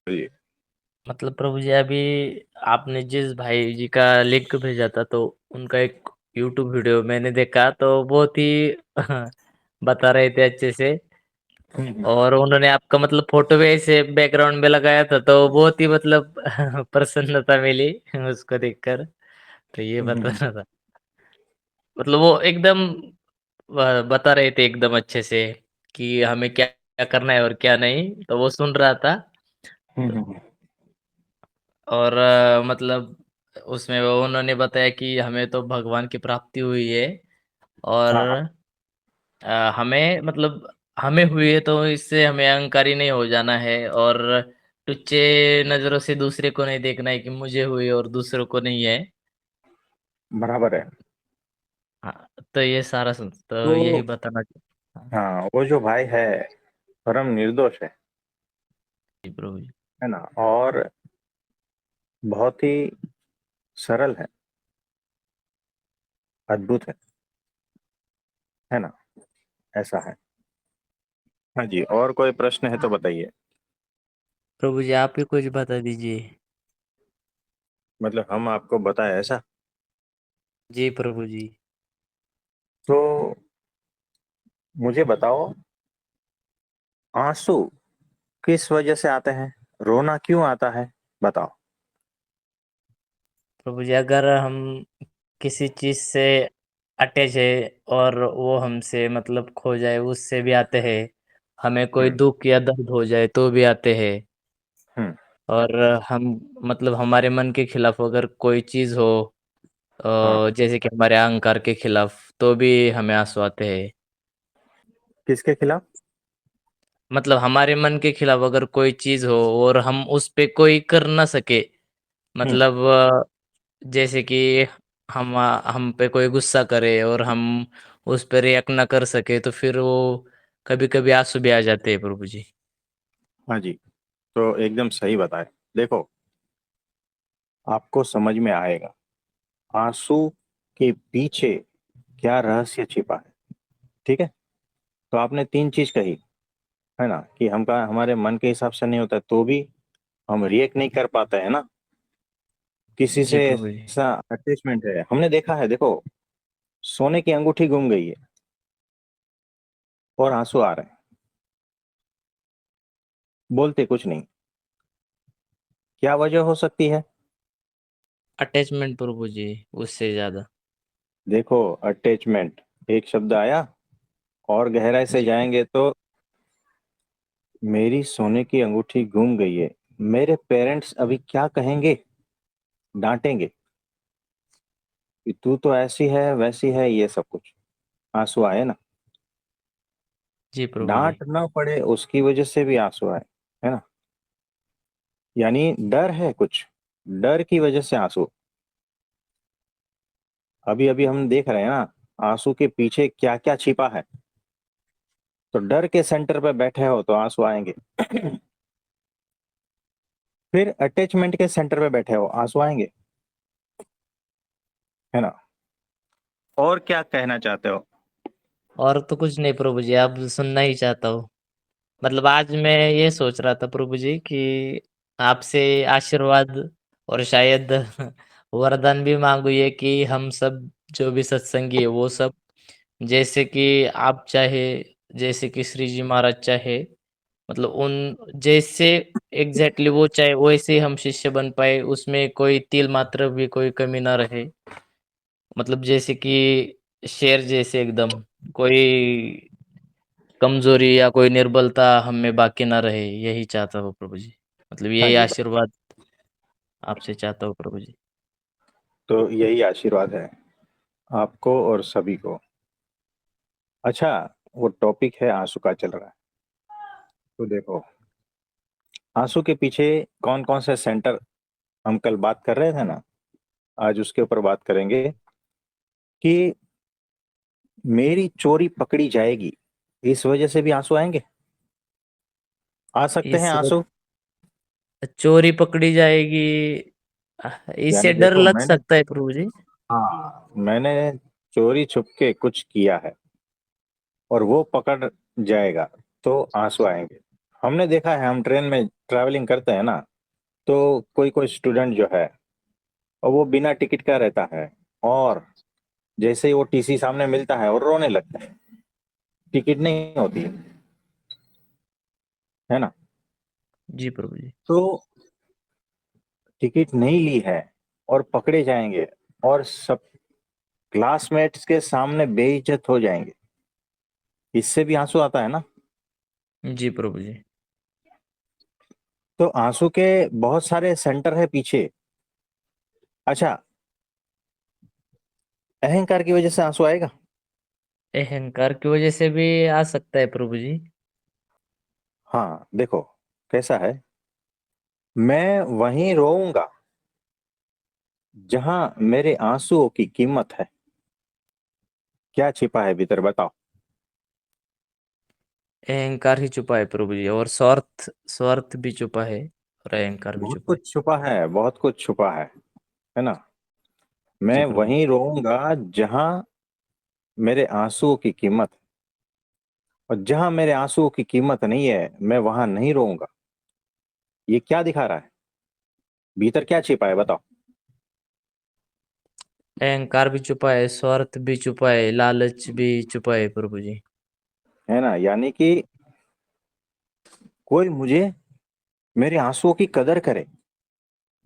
जी। मतलब प्रभु जी अभी आपने जिस भाई जी का लिंक भेजा था तो उनका एक यूट्यूब वीडियो मैंने देखा तो बहुत ही बता रहे थे अच्छे से। हम्म। और उन्होंने आपका मतलब फोटो भी ऐसे बैकग्राउंड में लगाया था तो बहुत ही मतलब प्रसन्नता मिली उसको देखकर। तो ये बता हम्म। रहा था मतलब वो एकदम बता रहे थे एकदम अच्छे से कि हमें क्या क्या करना है और क्या नहीं, तो वो सुन रहा था। हम्म। तो और मतलब उसमें वो उन्होंने बताया कि हमें तो भगवान की प्राप्ति हुई है और हाँ हाँ। हमें मतलब हमें हुई है तो इससे हमें अहंकारी नहीं हो जाना है और टुच्चे नजरों से दूसरे को नहीं देखना है कि मुझे हुई और दूसरों को नहीं है। बराबर है। हाँ, तो ये सारा सुन तो यही तो बताना हाँ, हाँ, वो जो भाई है परम निर्दोष जी प्रभु जी। है ना। और बहुत ही सरल है, अद्भुत है ना। ऐसा है। हाँ जी, और कोई प्रश्न है तो बताइए। प्रभु जी आप ही कुछ बता दीजिए। मतलब हम आपको बताए ऐसा। जी प्रभु जी। तो मुझे बताओ, आंसू किस वजह से आते हैं, रोना क्यों आता है, बताओ। प्रभु जी अगर हम किसी चीज से अटैच है और वो हमसे मतलब खो जाए उससे भी आते हैं। हमें कोई हम्म। दुख या दर्द हो जाए तो भी आते हैं। हम्म। और हम मतलब हमारे मन के खिलाफ अगर कोई चीज हो हाँ। जैसे कि हमारे अहंकार के खिलाफ तो भी हमें आंसू आते हैं। किसके खिलाफ? मतलब हमारे मन के खिलाफ अगर कोई चीज हो और हम उस पे कोई कर ना सके, हम्म। मतलब जैसे कि हम पे कोई गुस्सा करे और हम उस पे रिएक्ट ना कर सके तो फिर वो कभी कभी आंसू भी आ जाते हैं प्रभु जी। हाँ जी, तो एकदम सही बताए। देखो, आपको समझ में आएगा आंसू के पीछे क्या रहस्य छिपा है। ठीक है। तो आपने तीन चीज कही, है ना, कि हमका हमारे मन के हिसाब से नहीं होता है, तो भी हम रिएक्ट नहीं कर पाते हैं ना। किसी जी से प्रभु जी। ऐसा अटैचमेंट है, हमने देखा है। देखो, सोने की अंगूठी गुम गई है और आंसू आ रहे हैं, बोलते कुछ नहीं। क्या वजह हो सकती है? अटैचमेंट प्रभु जी, उससे ज्यादा। देखो, अटैचमेंट एक शब्द आया, और गहराई से जी जाएंगे तो मेरी सोने की अंगूठी गुम गई है, मेरे पेरेंट्स अभी क्या कहेंगे, डांटेंगे कि तू तो ऐसी है वैसी है, ये सब कुछ। आंसू आए ना। जी प्रभु जी। डांट ना पड़े उसकी वजह से भी आंसू आए, है ना। यानी डर है कुछ, डर की वजह से आंसू। अभी अभी हम देख रहे हैं ना, आंसू के पीछे क्या क्या छिपा है। तो डर के सेंटर पे बैठे हो तो आंसू आएंगे। फिर अटैचमेंट के सेंटर पे बैठे हो, आंसू आएंगे, है ना। और क्या कहना चाहते हो? और तो कुछ नहीं प्रभु जी, अब सुनना ही चाहता हूँ। मतलब आज मैं ये सोच रहा था प्रभु जी कि आपसे आशीर्वाद और शायद वरदान भी मांगू ये कि हम सब जो भी सत्संगी है वो सब जैसे कि आप चाहे, जैसे कि श्री जी महाराज चाहे, मतलब उन जैसे एग्जैक्टली वो चाहे वैसे ही हम शिष्य बन पाए, उसमें कोई तिल मात्र भी कोई कमी ना रहे। मतलब जैसे कि शेर जैसे एकदम कोई कमजोरी या कोई निर्बलता हम में बाकी ना रहे, यही चाहता हूँ प्रभु जी। मतलब हाँ यही जी। आशीर्वाद आपसे चाहता हूँ प्रभु जी। तो यही आशीर्वाद है आपको और सभी को। अच्छा, वो टॉपिक है आंसू का चल रहा है। तो देखो, आंसू के पीछे कौन कौन से सेंटर, हम कल बात कर रहे थे ना, आज उसके ऊपर बात करेंगे कि मेरी चोरी पकड़ी जाएगी, इस वजह से भी आंसू आएंगे, आ सकते हैं इस आंसू। चोरी पकड़ी जाएगी, इससे यानी डर देखो, लग मैंने, सकता है प्रभु जी। हाँ, मैंने चोरी छुप के कुछ किया है और वो पकड़ जाएगा तो आंसू आएंगे। हमने देखा है, हम ट्रेन में ट्रैवलिंग करते हैं ना, तो कोई कोई स्टूडेंट जो है, और वो बिना टिकट का रहता है, और जैसे ही वो टीसी सामने मिलता है और रोने लगता है, टिकट नहीं होती है ना। जी प्रभु जी। तो टिकट नहीं ली है और पकड़े जाएंगे, और सब क्लासमेट्स के सामने बेइज्जत हो जाएंगे, इससे भी आंसू आता है ना। जी प्रभु जी। तो आंसू के बहुत सारे सेंटर है पीछे। अच्छा, अहंकार की वजह से आंसू आएगा। अहंकार की वजह से भी आ सकता है प्रभु जी। हाँ देखो, कैसा है, मैं वहीं रोऊंगा जहां मेरे आंसुओं की कीमत है। क्या छिपा है भीतर, बताओ। अहंकार ही छुपा है प्रभु जी, और स्वार्थ स्वार्थ भी छुपा है, और अहंकार भी बहुत छुपा है। कुछ छुपा है, बहुत कुछ छुपा है ना। जी मैं प्रभु जी। वहीं रोऊंगा जहां मेरे आंसुओं की कीमत है, और जहां मेरे आंसुओं की कीमत नहीं है, मैं वहां नहीं रोऊंगा। ये क्या दिखा रहा है, भीतर क्या छिपा है, बताओ। अहंकार भी छुपा है, स्वार्थ भी छुपा है, लालच भी छुपा है प्रभु जी। है ना, यानी कि कोई मुझे, मेरे आंसुओं की कदर करे,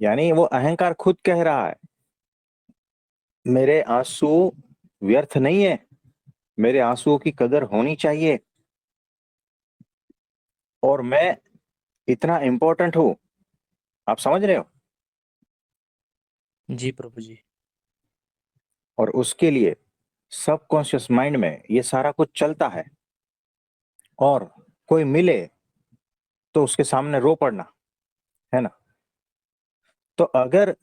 यानी वो अहंकार खुद कह रहा है, मेरे आंसू व्यर्थ नहीं है, मेरे आंसुओं की कदर होनी चाहिए, और मैं इतना इंपॉर्टेंट हूं। आप समझ रहे हो। जी प्रभु जी। और उसके लिए सबकॉन्शियस माइंड में ये सारा कुछ चलता है, और कोई मिले तो उसके सामने रो पड़ना, है ना। तो अगर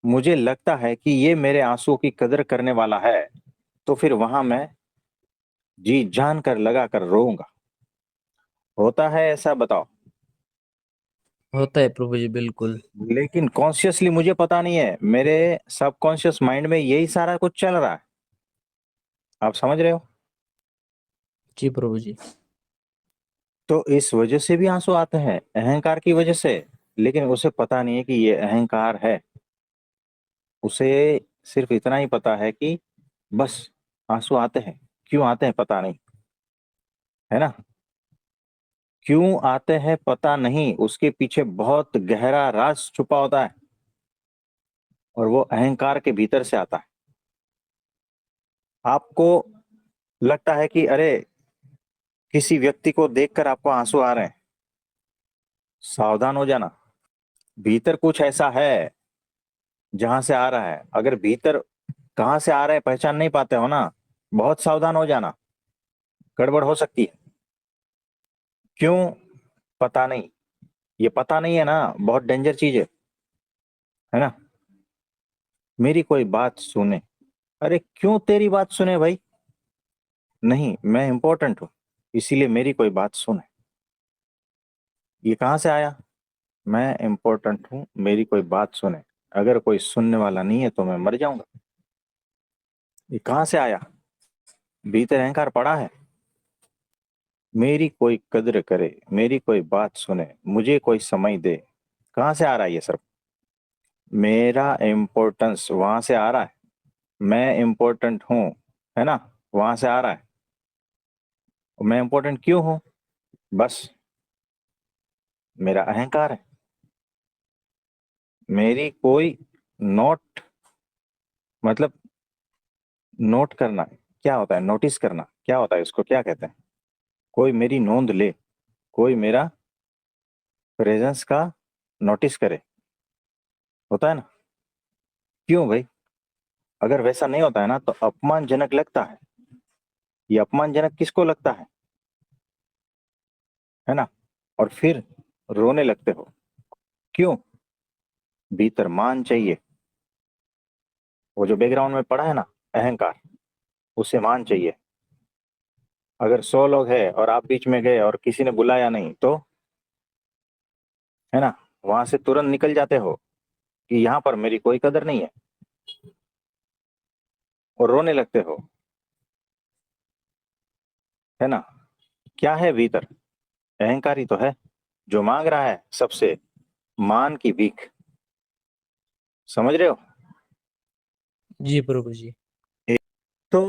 मुझे लगता है कि ये मेरे आंसुओं की कदर करने वाला है, तो फिर वहां मैं जी जान कर लगा कर रोऊंगा। होता है ऐसा, बताओ। होता है प्रभु जी, बिल्कुल। लेकिन कॉन्शियसली मुझे पता नहीं है, मेरे सबकॉन्शियस माइंड में यही सारा कुछ चल रहा है। आप समझ रहे हो। जी प्रभु जी। तो इस वजह से भी आंसू आते हैं, अहंकार की वजह से। लेकिन उसे पता नहीं है कि ये अहंकार है। उसे सिर्फ इतना ही पता है कि बस आंसू आते हैं, क्यों आते हैं पता नहीं, है ना। क्यों आते हैं पता नहीं, उसके पीछे बहुत गहरा राज छुपा होता है, और वो अहंकार के भीतर से आता है। आपको लगता है कि अरे, किसी व्यक्ति को देखकर आपको आंसू आ रहे हैं, सावधान हो जाना। भीतर कुछ ऐसा है जहां से आ रहा है। अगर भीतर कहाँ से आ रहा है पहचान नहीं पाते हो ना, बहुत सावधान हो जाना, गड़बड़ हो सकती है। क्यों, पता नहीं। ये पता नहीं है ना, बहुत डेंजर चीज है ना। मेरी कोई बात सुने, अरे क्यों तेरी बात सुने भाई, नहीं मैं इंपॉर्टेंट हूं, इसीलिए मेरी कोई बात सुने। ये कहाँ से आया, मैं इंपॉर्टेंट हूं, मेरी कोई बात सुने, अगर कोई सुनने वाला नहीं है तो मैं मर जाऊंगा। ये कहाँ से आया, भीतर अहंकार पड़ा है। मेरी कोई कद्र करे, मेरी कोई बात सुने, मुझे कोई समय दे, कहाँ से आ रहा है ये सब। मेरा इम्पोर्टेंस वहां से आ रहा है, मैं इम्पोर्टेंट हूं, है ना, वहां से आ रहा है। मैं इम्पोर्टेंट क्यों हूं, बस मेरा अहंकार है। मेरी कोई नोट, मतलब नोट करना क्या होता है, नोटिस करना क्या होता है, इसको क्या कहते हैं। कोई मेरी नोंद ले, कोई मेरा प्रेजेंस का नोटिस करे, होता है ना। क्यों भाई, अगर वैसा नहीं होता है ना तो अपमानजनक लगता है। ये अपमानजनक किसको लगता है ना। और फिर रोने लगते हो, क्यों, भीतर मान चाहिए। वो जो बैकग्राउंड में पड़ा है ना, अहंकार, उसे मान चाहिए। अगर 100 लोग हैं और आप बीच में गए और किसी ने बुलाया नहीं तो, है ना, वहां से तुरंत निकल जाते हो कि यहाँ पर मेरी कोई कदर नहीं है, और रोने लगते हो, है ना। क्या है भीतर, अहंकार ही तो है। जो मांग रहा है सबसे मान की भीख। समझ रहे हो? जी प्रभु जी। तो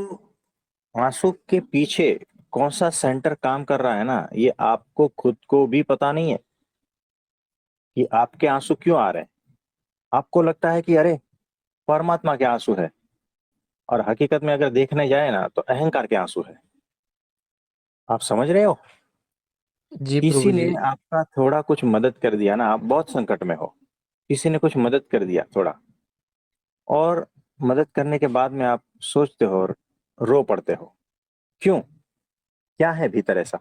आंसू के पीछे कौन सा सेंटर काम कर रहा है ना, ये आपको खुद को भी पता नहीं है कि आपके आंसू क्यों आ रहे हैं। आपको लगता है कि अरे परमात्मा के आंसू है, और हकीकत में अगर देखने जाए ना तो अहंकार के आंसू है। आप समझ रहे हो? जी किसी प्रभु ने जी। आपका थोड़ा कुछ मदद कर दिया ना, आप बहुत संकट में हो, किसी ने कुछ मदद कर दिया थोड़ा, और मदद करने के बाद में आप सोचते हो और रो पड़ते हो। क्यों? क्या है भीतर ऐसा?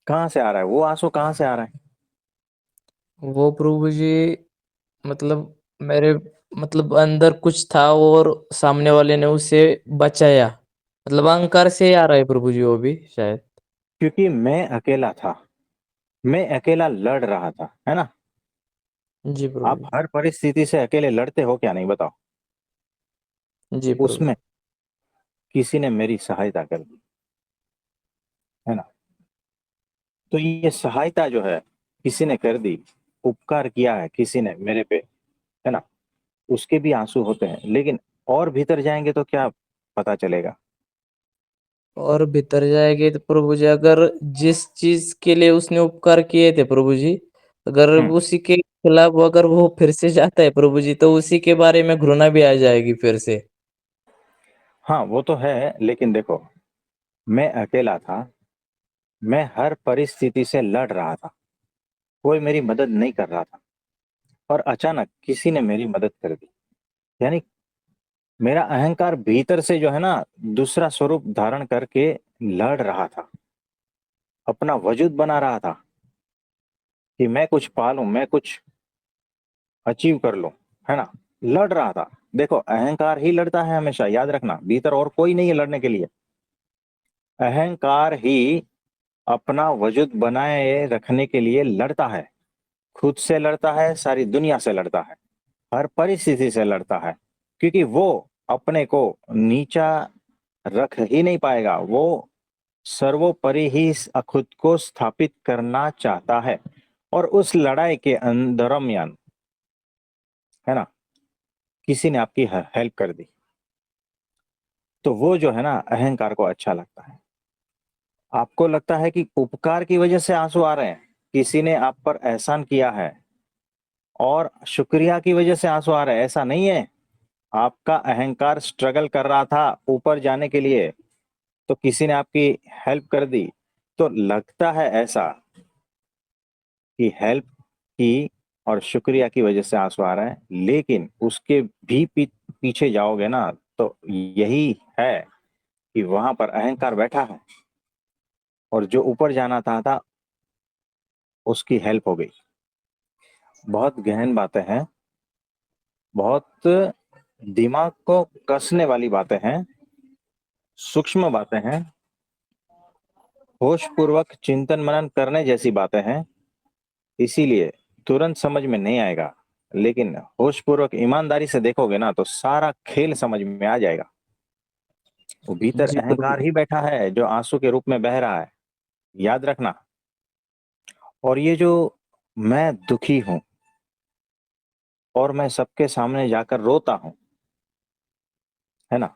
कहाँ से आ रहा है वो आंसू, कहाँ से आ रहा है? वो प्रभु जी मतलब मेरे मतलब अंदर कुछ था और सामने वाले ने उसे बचाया। मतलब अहंकार से आ रहा है प्रभु जी वो भी शायद। क्योंकि मैं अकेला था, मैं अकेला लड़ रहा था, है ना? जी प्रभु आप जी। हर परिस्थिति से अकेले लड़ते हो क्या? नहीं, बताओ। जी प्रभु उसमें किसी ने मेरी सहायता कर दी, है ना? तो ये सहायता जो है किसी ने कर दी, उपकार किया है किसी ने मेरे पे, है ना? उसके भी आंसू होते हैं, लेकिन और भीतर जाएंगे तो क्या पता चलेगा? और भीतर जाएंगे तो प्रभु जी अगर जिस चीज के लिए उसने उपकार किए थे प्रभु जी, अगर हम्म। उसी के खिलाफ अगर वो फिर से जाता है प्रभु जी तो उसी के बारे में घृणा भी आ जाएगी फिर से। हाँ, वो तो है, लेकिन देखो, मैं अकेला था, मैं हर परिस्थिति से लड़ रहा था, कोई मेरी मदद नहीं कर रहा था, और अचानक किसी ने मेरी मदद कर दी। यानी मेरा अहंकार भीतर से जो है ना, दूसरा स्वरूप धारण करके लड़ रहा था, अपना वजूद बना रहा था कि मैं कुछ पालूं, मैं कुछ अचीव कर लूं, है ना? लड़ रहा था। देखो, अहंकार ही लड़ता है हमेशा, याद रखना, भीतर और कोई नहीं है लड़ने के लिए। अहंकार ही अपना वजूद बनाए रखने के लिए लड़ता है, खुद से लड़ता है, सारी दुनिया से लड़ता है, हर परिस्थिति से लड़ता है, क्योंकि वो अपने को नीचा रख ही नहीं पाएगा। वो सर्वोपरि ही खुद को स्थापित करना चाहता है, और उस लड़ाई के दरमियान, है ना, किसी ने आपकी हेल्प कर दी, तो वो जो है ना, अहंकार को अच्छा लगता है। आपको लगता है कि उपकार की वजह से आंसू आ रहे हैं, किसी ने आप पर एहसान किया है और शुक्रिया की वजह से आंसू आ रहे हैं, ऐसा नहीं है। आपका अहंकार स्ट्रगल कर रहा था ऊपर जाने के लिए, तो किसी ने आपकी हेल्प कर दी, तो लगता है ऐसा कि हेल्प की और शुक्रिया की वजह से आंसू आ रहा है, लेकिन उसके भी पीछे जाओगे ना, तो यही है कि वहां पर अहंकार बैठा है, और जो ऊपर जाना था उसकी हेल्प हो गई। बहुत गहन बातें हैं, बहुत दिमाग को कसने वाली बातें हैं, सूक्ष्म बातें हैं, होश पूर्वक चिंतन मनन करने जैसी बातें हैं। इसीलिए तुरंत समझ में नहीं आएगा, लेकिन होश पूर्वक ईमानदारी से देखोगे ना तो सारा खेल समझ में आ जाएगा। वो भीतर जी प्रभु अहंकार जी। ही बैठा है जो आंसू के रूप में बह रहा है, याद रखना। और ये जो मैं दुखी हूं और मैं सबके सामने जाकर रोता हूं, है ना,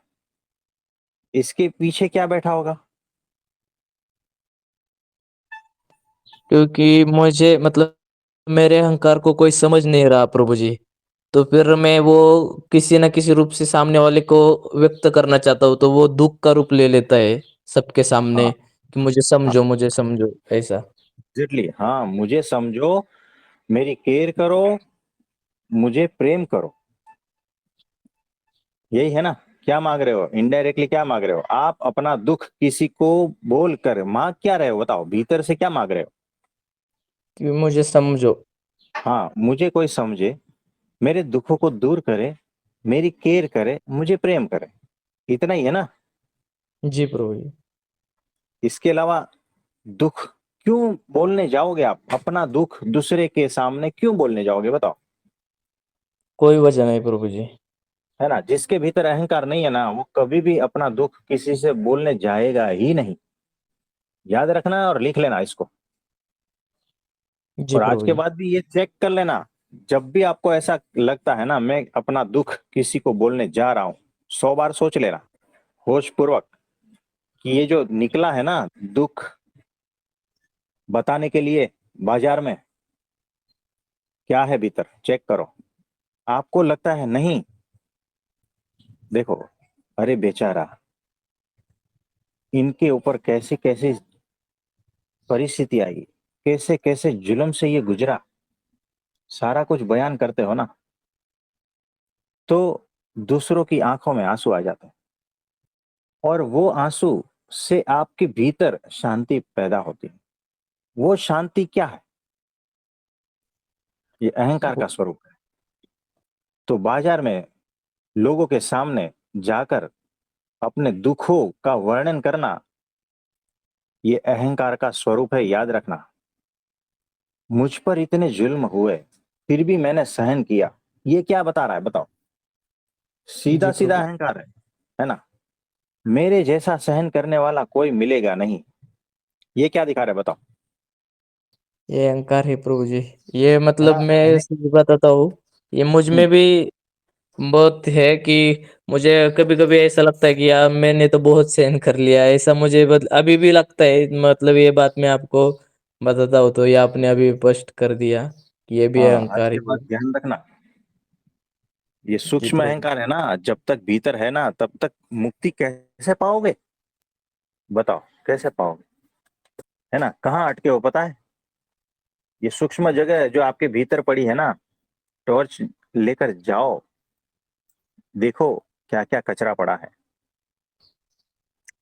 इसके पीछे क्या बैठा होगा? क्योंकि मुझे मतलब मेरे अहंकार को कोई समझ नहीं रहा प्रभु जी। तो फिर मैं वो किसी न किसी रूप से सामने वाले को व्यक्त करना चाहता हूँ, तो वो दुःख का रूप ले लेता है सबके सामने हाँ, कि मुझे समझो ऐसा। एग्जैक्टली, हाँ, मुझे समझो, मेरी केयर करो, मुझे प्रेम करो, यही है ना? क्या मांग रहे हो? इनडायरेक्टली क्या मांग रहे हो? आप अपना दुख किसी को बोल कर मांग क्या रहे हो? बताओ, भीतर से क्या मांग रहे हो? कि मुझे समझो। हाँ, मुझे कोई समझे, मेरे दुखों को दूर करे, मेरी केयर करे, मुझे प्रेम करे, इतना ही है ना? जी प्रभु जी। इसके अलावा दुख क्यों बोलने जाओगे? आप अपना दुख दूसरे के सामने क्यों बोलने जाओगे? बताओ। कोई वजह नहीं प्रभु जी। है ना? जिसके भीतर अहंकार नहीं है ना, वो कभी भी अपना दुख किसी से बोलने जाएगा ही नहीं। याद रखना और लिख लेना इसको। जी और आज प्रभु के जी। बाद भी ये चेक कर लेना, जब भी आपको ऐसा लगता है ना मैं अपना दुख किसी को बोलने जा रहा हूं, 100 बार सोच लेना होश पूर्वक कि ये जो निकला है ना दुख बताने के लिए बाजार में, क्या है भीतर चेक करो। आपको लगता है नहीं, देखो, अरे बेचारा, इनके ऊपर कैसे कैसे परिस्थिति आई, कैसे कैसे जुल्म से ये गुजरा, सारा कुछ बयान करते हो ना, तो दूसरों की आंखों में आंसू आ जाते हैं, और वो आंसू से आपके भीतर शांति पैदा होती है। वो शांति क्या है? ये अहंकार का स्वरूप है। तो बाजार में लोगों के सामने जाकर अपने दुखों का वर्णन करना, ये अहंकार का स्वरूप है, याद रखना। मुझ पर इतने जुल्म हुए, फिर भी मैंने सहन किया, ये क्या बता रहा है बताओ? जी सीधा सीधा प्रभु। अहंकार है ना? मेरे जैसा सहन करने वाला कोई मिलेगा नहीं, ये क्या दिखा रहा है बताओ? ये अहंकार है प्रभु जी। ये है मतलब ना? मैं सच बताता हूँ, ये मुझ में हम्म। भी बहुत है कि मुझे कभी-कभी ऐसा लगता है कि यार मैंने तो बहुत सहन कर लिया है। ऐसा मुझे अभी भी लगता है, मतलब ये बात मैं आपको बताता हूँ तो ये आपने अभी स्पष्ट कर दिया कि ये भी हाँ, आज अहंकार के ही बाद है। ध्यान रखना, ये जी सूक्ष्म प्रभु। अहंकार है ना, जब तक भीतर है ना तब तक मुक्ति कैसे पाओगे? बताओ कैसे पाओगे? है ना? कहाँ अटके हो पता है? ये सूक्ष्म जगह है जो आपके भीतर पड़ी है ना, टॉर्च लेकर जाओ, देखो क्या क्या कचरा पड़ा है।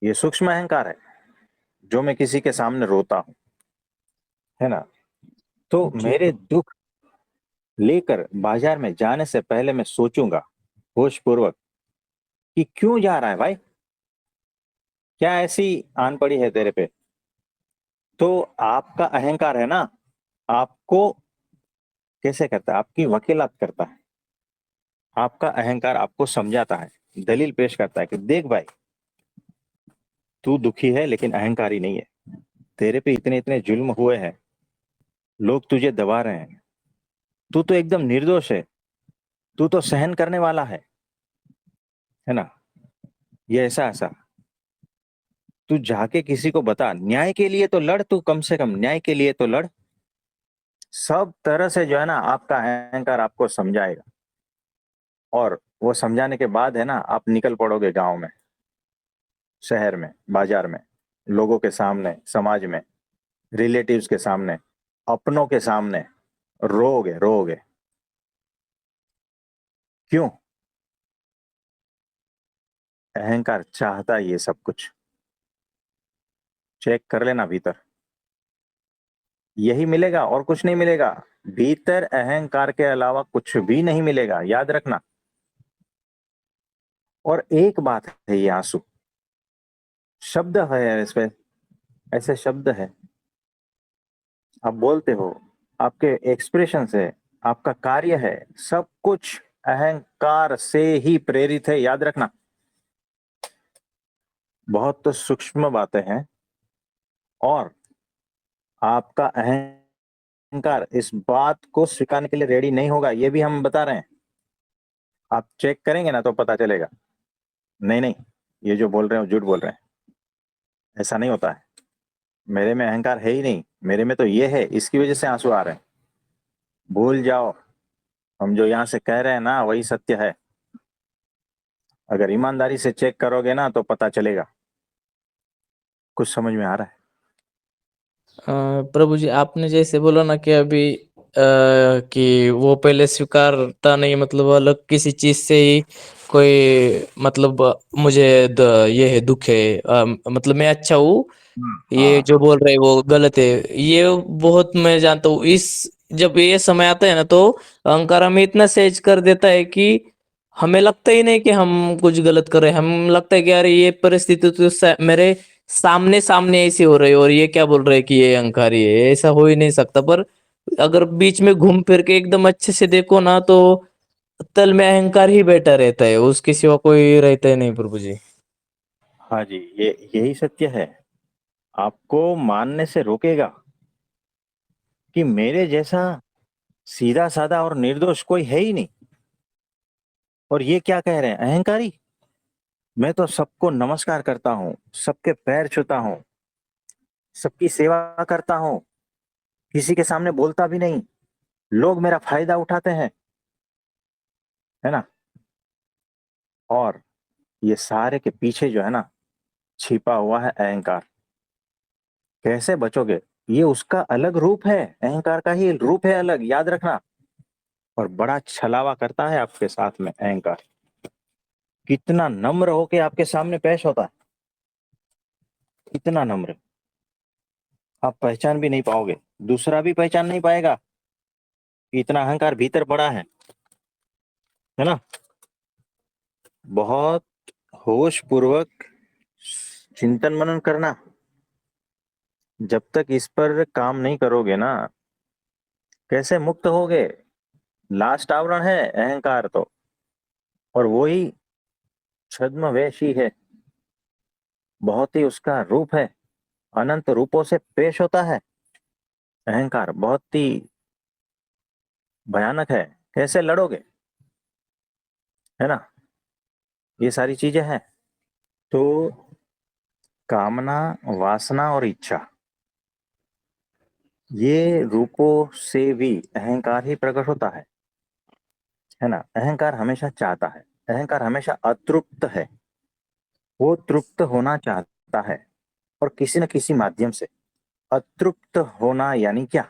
ये सूक्ष्म अहंकार है जो मैं किसी के सामने रोता हूं, है ना? तो जी मेरे प्रभु। दुख लेकर बाजार में जाने से पहले मैं सोचूंगा होश पूर्वक कि क्यों जा रहा है भाई, क्या ऐसी आन पड़ी है तेरे पे? तो आपका अहंकार है ना, आपको कैसे करता है? आपकी वकीलात करता है। आपका अहंकार आपको समझाता है, दलील पेश करता है कि देख भाई, तू दुखी है लेकिन अहंकारी नहीं है, तेरे पे इतने इतने जुल्म हुए हैं, लोग तुझे दबा रहे हैं, तू तो एकदम निर्दोष है, तू तो सहन करने वाला है ना? ये ऐसा ऐसा, तू जाके किसी को बता, न्याय के लिए तो लड़, तू कम से कम न्याय के लिए तो लड़। सब तरह से जो है ना आपका अहंकार आपको समझाएगा, और वो समझाने के बाद है ना आप निकल पड़ोगे गांव में, शहर में, बाजार में, लोगों के सामने, समाज में, रिलेटिव्स के सामने, अपनों के सामने, रोओगे रोओगे। क्यों? अहंकार चाहता है ये सब कुछ, चेक कर लेना भीतर, यही मिलेगा और कुछ नहीं मिलेगा। भीतर अहंकार के अलावा कुछ भी नहीं मिलेगा, याद रखना। और एक बात है, ये आंसू शब्द है, इसमें ऐसे शब्द है, आप बोलते हो, आपके एक्सप्रेशन से, आपका कार्य है, सब कुछ अहंकार से ही प्रेरित है, याद रखना। बहुत तो सूक्ष्म बातें हैं, और आपका अहंकार इस बात को स्वीकारने के लिए रेडी नहीं होगा, ये भी हम बता रहे हैं। आप चेक करेंगे ना तो पता चलेगा, नहीं नहीं, ये जो बोल रहे हो झूठ बोल रहे हैं, ऐसा नहीं होता है, मेरे में अहंकार है ही नहीं, मेरे में तो ये है, इसकी वजह से आंसू आ रहे हैं। भूल जाओ, हम जो यहाँ से कह रहे हैं ना वही सत्य है। अगर ईमानदारी से चेक करोगे ना तो पता चलेगा। कुछ समझ में आ रहा है? प्रभु जी आपने जैसे बोला ना कि अभी कि वो पहले स्वीकारता नहीं, मतलब अलग किसी चीज से ही कोई मतलब मुझे ये है दुख है, मतलब मैं अच्छा हूँ, ये हाँ जो बोल रहे हैं वो गलत है। ये बहुत मैं जानता हूँ, इस जब ये समय आता है ना तो अहंकार हमें इतना सहज कर देता है कि हमें लगता ही नहीं कि हम कुछ गलत कर रहे हैं। हम लगता है कि यार ये परिस्थिति तो मेरे सामने सामने ऐसी हो रही है और ये क्या बोल रहे हैं कि ये अहंकारी है, ऐसा हो ही नहीं सकता। पर अगर बीच में घूम फिर के एकदम अच्छे से देखो ना तो तल में अहंकार ही बैठा रहता है, उसके सिवा कोई रहता ही नहीं प्रभु जी। हाँ जी, ये यही सत्य है, आपको मानने से रोकेगा। कि मेरे जैसा सीधा साधा और निर्दोष कोई है ही नहीं। और ये क्या कह रहे हैं, अहंकारी। मैं तो सबको नमस्कार करता हूँ, सबके पैर छूता हूँ, सबकी सेवा करता हूँ, किसी के सामने बोलता भी नहीं, लोग मेरा फायदा उठाते हैं, है ना। और ये सारे के पीछे जो है ना छिपा हुआ है अहंकार। कैसे बचोगे? ये उसका अलग रूप है, अहंकार का ही रूप है अलग, याद रखना। और बड़ा छलावा करता है आपके साथ में अहंकार। कितना नम्र होके आपके सामने पेश होता है, इतना नम्र, आप पहचान भी नहीं पाओगे, दूसरा भी पहचान नहीं पाएगा कि इतना अहंकार भीतर पड़ा है ना। बहुत होश पूर्वक चिंतन मनन करना। जब तक इस पर काम नहीं करोगे ना, कैसे मुक्त होगे? लास्ट आवरण है अहंकार तो, और वो ही छद्मवेश ही है। बहुत ही उसका रूप है, अनंत रूपों से पेश होता है अहंकार, बहुत ही भयानक है। कैसे लड़ोगे, है ना। ये सारी चीजें हैं। तो कामना, वासना और इच्छा, ये रूपों से भी अहंकार ही प्रकट होता है ना। अहंकार हमेशा चाहता है, अहंकार हमेशा अतृप्त है, वो तृप्त होना चाहता है, और किसी न किसी माध्यम से। अतृप्त होना यानी क्या?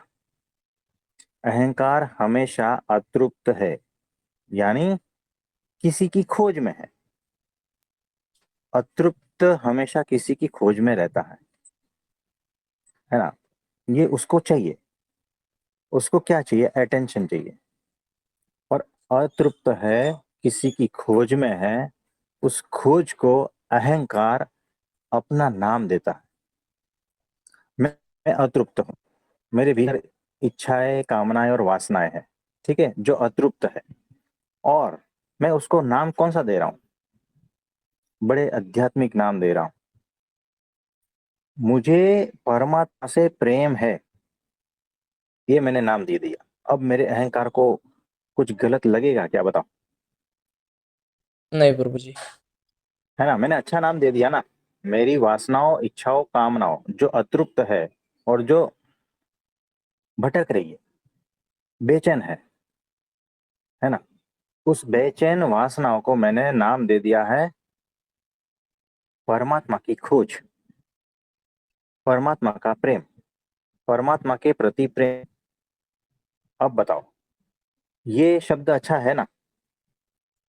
अहंकार हमेशा अतृप्त है, यानी किसी की खोज में है। अतृप्त हमेशा किसी की खोज में रहता है ना। ये उसको चाहिए, उसको क्या चाहिए? अटेंशन चाहिए। और अतृप्त है, किसी की खोज में है, उस खोज को अहंकार अपना नाम देता है। मैं अतृप्त हूं, मेरे भीतर इच्छाएं, कामनाएं और वासनाएं हैं, ठीक है, जो अतृप्त है। और मैं उसको नाम कौन सा दे रहा हूं? बड़े आध्यात्मिक नाम दे रहा हूं। मुझे परमात्मा से प्रेम है, ये मैंने नाम दे दिया। अब मेरे अहंकार को कुछ गलत लगेगा क्या, बताओ? नहीं प्रभु जी। है ना, मैंने अच्छा नाम दे दिया ना। मेरी वासनाओं, इच्छाओं, कामनाओं जो अतृप्त है और जो भटक रही है, बेचैन है ना, उस बेचैन वासनाओं को मैंने नाम दे दिया है परमात्मा की खोज, परमात्मा का प्रेम, परमात्मा के प्रति प्रेम। अब बताओ, ये शब्द अच्छा है ना।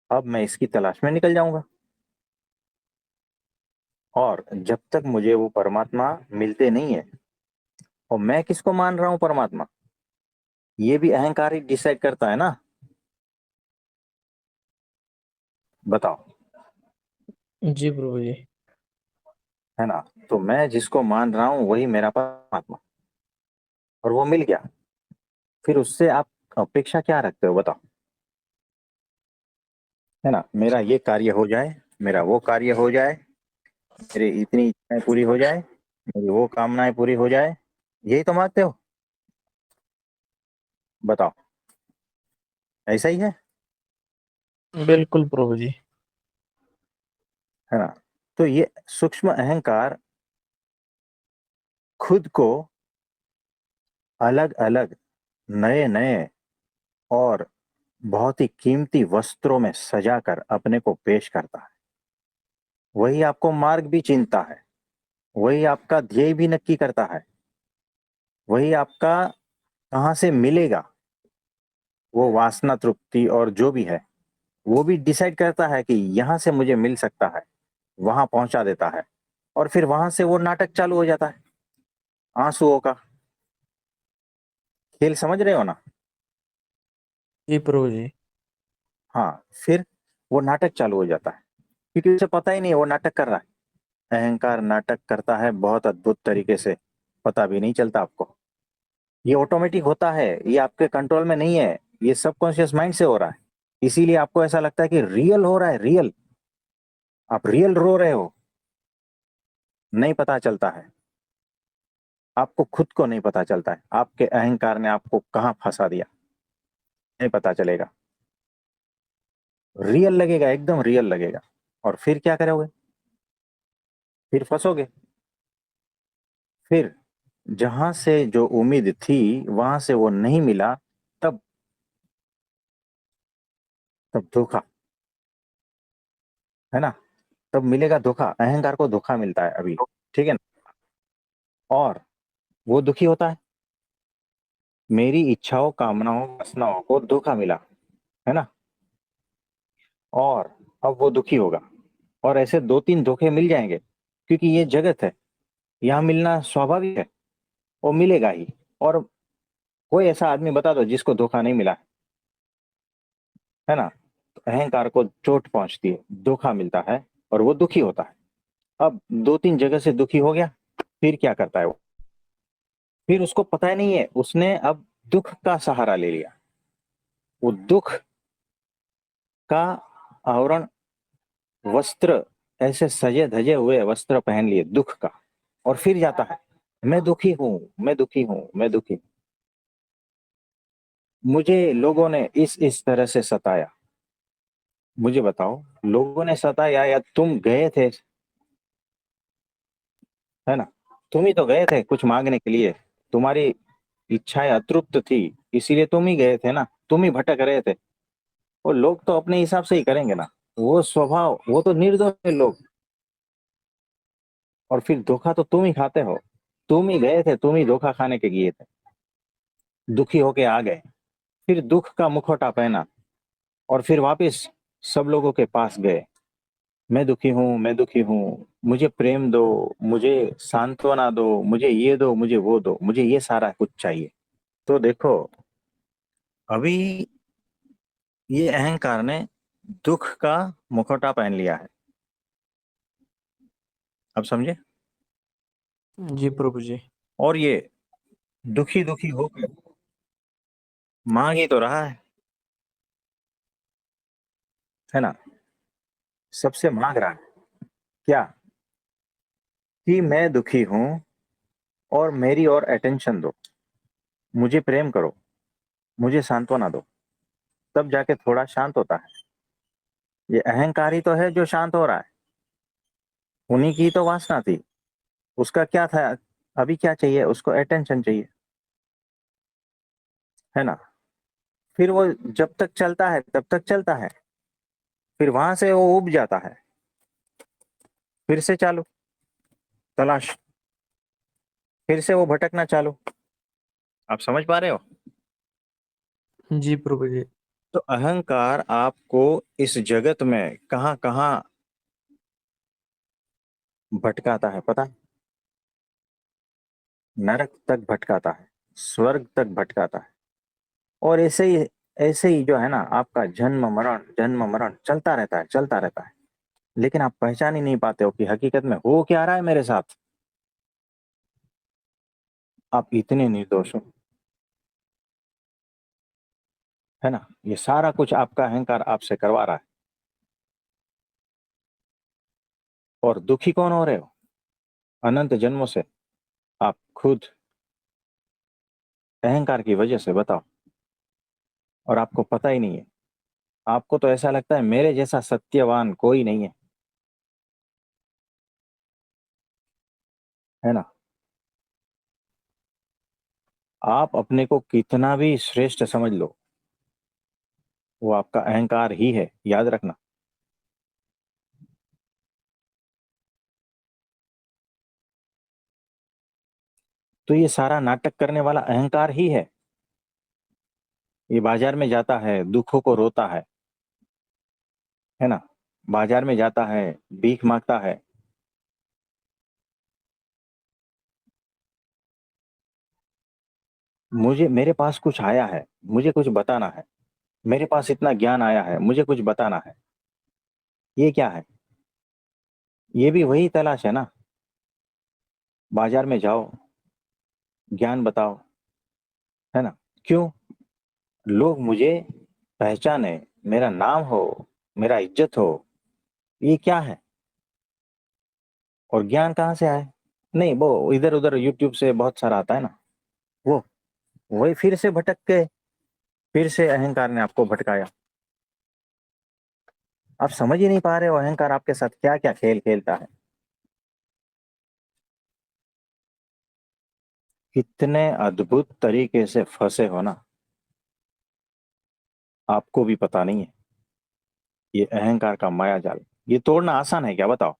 अब मैं इसकी तलाश में निकल जाऊंगा, और जब तक मुझे वो परमात्मा मिलते नहीं है, और मैं किसको मान रहा हूं परमात्मा, ये भी अहंकार ही डिसाइड करता है ना। बताओ, जी प्रभु जी। है ना। तो मैं जिसको मान रहा हूं वही मेरा परमात्मा, और वो मिल गया। फिर उससे आप अपेक्षा क्या रखते हो, बताओ? है ना, मेरा ये कार्य हो जाए, मेरा वो कार्य हो जाए, मेरी इतनी इच्छाएं पूरी हो जाए, मेरी वो कामनाएं पूरी हो जाए, यही तो मांगते हो। बताओ, ऐसा ही है बिल्कुल प्रभु जी। है ना। तो ये सूक्ष्म अहंकार खुद को अलग अलग, नए नए और बहुत ही कीमती वस्त्रों में सजाकर अपने को पेश करता है। वही आपको मार्ग भी चिन्हता है, वही आपका ध्येय भी नक्की करता है, वही आपका कहाँ से मिलेगा वो वासना तृप्ति और जो भी है, वो भी डिसाइड करता है कि यहां से मुझे मिल सकता है, वहां पहुंचा देता है। और फिर वहां से वो नाटक चालू हो जाता है, आंसुओं का खेल, समझ रहे हो ना। जी प्रभु जी। हाँ, फिर वो नाटक चालू हो जाता है, क्योंकि उसे पता ही नहीं है वो नाटक कर रहा है। अहंकार नाटक करता है बहुत अद्भुत तरीके से, पता भी नहीं चलता आपको। ये ऑटोमेटिक होता है, ये आपके कंट्रोल में नहीं है, ये सबकॉन्शियस माइंड से हो रहा है। इसीलिए आपको ऐसा लगता है कि रियल हो रहा है, रियल, आप रियल रो रहे हो, नहीं पता चलता है। आपको खुद को नहीं पता चलता है, आपके अहंकार ने आपको कहाँ फंसा दिया, नहीं पता चलेगा। रियल लगेगा, एकदम रियल लगेगा। और फिर क्या करोगे? फिर फंसोगे। फिर जहां से जो उम्मीद थी वहां से वो नहीं मिला, तब तब धोखा, है ना? तब मिलेगा धोखा, अहंकार को धोखा मिलता है अभी। ठीक है ना? और वो दुखी होता है, मेरी इच्छाओं, कामनाओं, वासनाओं को धोखा मिला, है ना? और अब वो दुखी होगा। और ऐसे दो तीन धोखे मिल जाएंगे, क्योंकि ये जगत है, यहाँ मिलना स्वाभाविक है, वो मिलेगा ही। और कोई ऐसा आदमी बता दो जिसको धोखा नहीं मिला है ना? तो अहंकार को चोट पहुंचती है, धोखा मिलता है, और वो दुखी होता है। अब दो तीन जगह से दुखी हो गया, फिर क्या करता है वो? फिर उसको पता ही नहीं है, उसने अब दुख का सहारा ले लिया। वो दुख का आवरण, वस्त्र, ऐसे सजे धजे हुए वस्त्र पहन लिए दुख का, और फिर जाता है, मैं दुखी हूं, मैं दुखी हूं, मैं दुखी हूं। मुझे लोगों ने इस तरह से सताया। मुझे बताओ, लोगों ने सताया या तुम गए थे, है ना? तुम ही तो गए थे कुछ मांगने के लिए, तुम्हारी इच्छाएं अतृप्त थी, इसीलिए तुम ही गए थे ना, तुम ही भटक रहे थे। वो लोग तो अपने हिसाब से ही करेंगे ना, वो स्वभाव, वो तो निर्दोष है लोग। और फिर धोखा तो तुम ही खाते हो, तुम ही गए थे, तुम ही धोखा खाने के लिए थे, दुखी होके आ गए, फिर दुख का मुखौटा पहना, और फिर वापस सब लोगों के पास गए, मैं दुखी हूँ, मैं दुखी हूँ, मुझे प्रेम दो, मुझे सांत्वना दो, मुझे ये दो, मुझे वो दो, मुझे ये सारा कुछ चाहिए। तो देखो, अभी ये अहंकार ने दुख का मुखौटा पहन लिया है। अब समझे? जी प्रभु जी। और ये दुखी दुखी होकर मांग ही तो रहा है ना? सबसे मांग रहा है क्या? कि मैं दुखी हूं, और मेरी और अटेंशन दो, मुझे प्रेम करो, मुझे सांत्वना दो, तब जाके थोड़ा शांत होता है। ये अहंकारी तो है जो शांत हो रहा है, उन्हीं की तो वासना थी। उसका क्या था? अभी क्या चाहिए उसको? अटेंशन चाहिए, है ना? फिर वो जब तक चलता है तब तक चलता है, फिर वहां से वो उब जाता है, फिर से चालू तलाश, फिर से वो भटकना चालू। आप समझ पा रहे हो? जी प्रभु जी। तो अहंकार आपको इस जगत में कहां कहां भटकाता है पता है? नरक तक भटकाता है, स्वर्ग तक भटकाता है। और ऐसे ही जो है ना, आपका जन्म मरण चलता रहता है, चलता रहता है। लेकिन आप पहचान ही नहीं पाते हो कि हकीकत में हो क्या रहा है मेरे साथ। आप इतने निर्दोष हो, है ना? ये सारा कुछ आपका अहंकार आपसे करवा रहा है। और दुखी कौन हो रहे हो अनंत जन्मों से? आप खुद, अहंकार की वजह से। बताओ। और आपको पता ही नहीं है, आपको तो ऐसा लगता है मेरे जैसा सत्यवान कोई नहीं है ना? आप अपने को कितना भी श्रेष्ठ समझ लो, वो आपका अहंकार ही है, याद रखना। तो ये सारा नाटक करने वाला अहंकार ही है। ये बाजार में जाता है, दुखों को रोता है ना? बाजार में जाता है, भीख मांगता है। मुझे, मेरे पास कुछ आया है, मुझे कुछ बताना है, मेरे पास इतना ज्ञान आया है, मुझे कुछ बताना है। ये क्या है? ये भी वही तलाश है ना। बाजार में जाओ, ज्ञान बताओ, है ना? क्यों? लोग मुझे पहचाने, मेरा नाम हो, मेरा इज्जत हो। ये क्या है? और ज्ञान कहाँ से आए? नहीं, वो इधर उधर यूट्यूब से बहुत सारा आता है ना, वो वही फिर से भटक के, फिर से अहंकार ने आपको भटकाया। आप समझ ही नहीं पा रहे हो अहंकार आपके साथ क्या क्या खेल खेलता है। कितने अद्भुत तरीके से फंसे हो ना, आपको भी पता नहीं है। ये अहंकार का माया जाल, ये तोड़ना आसान है क्या, बताओ।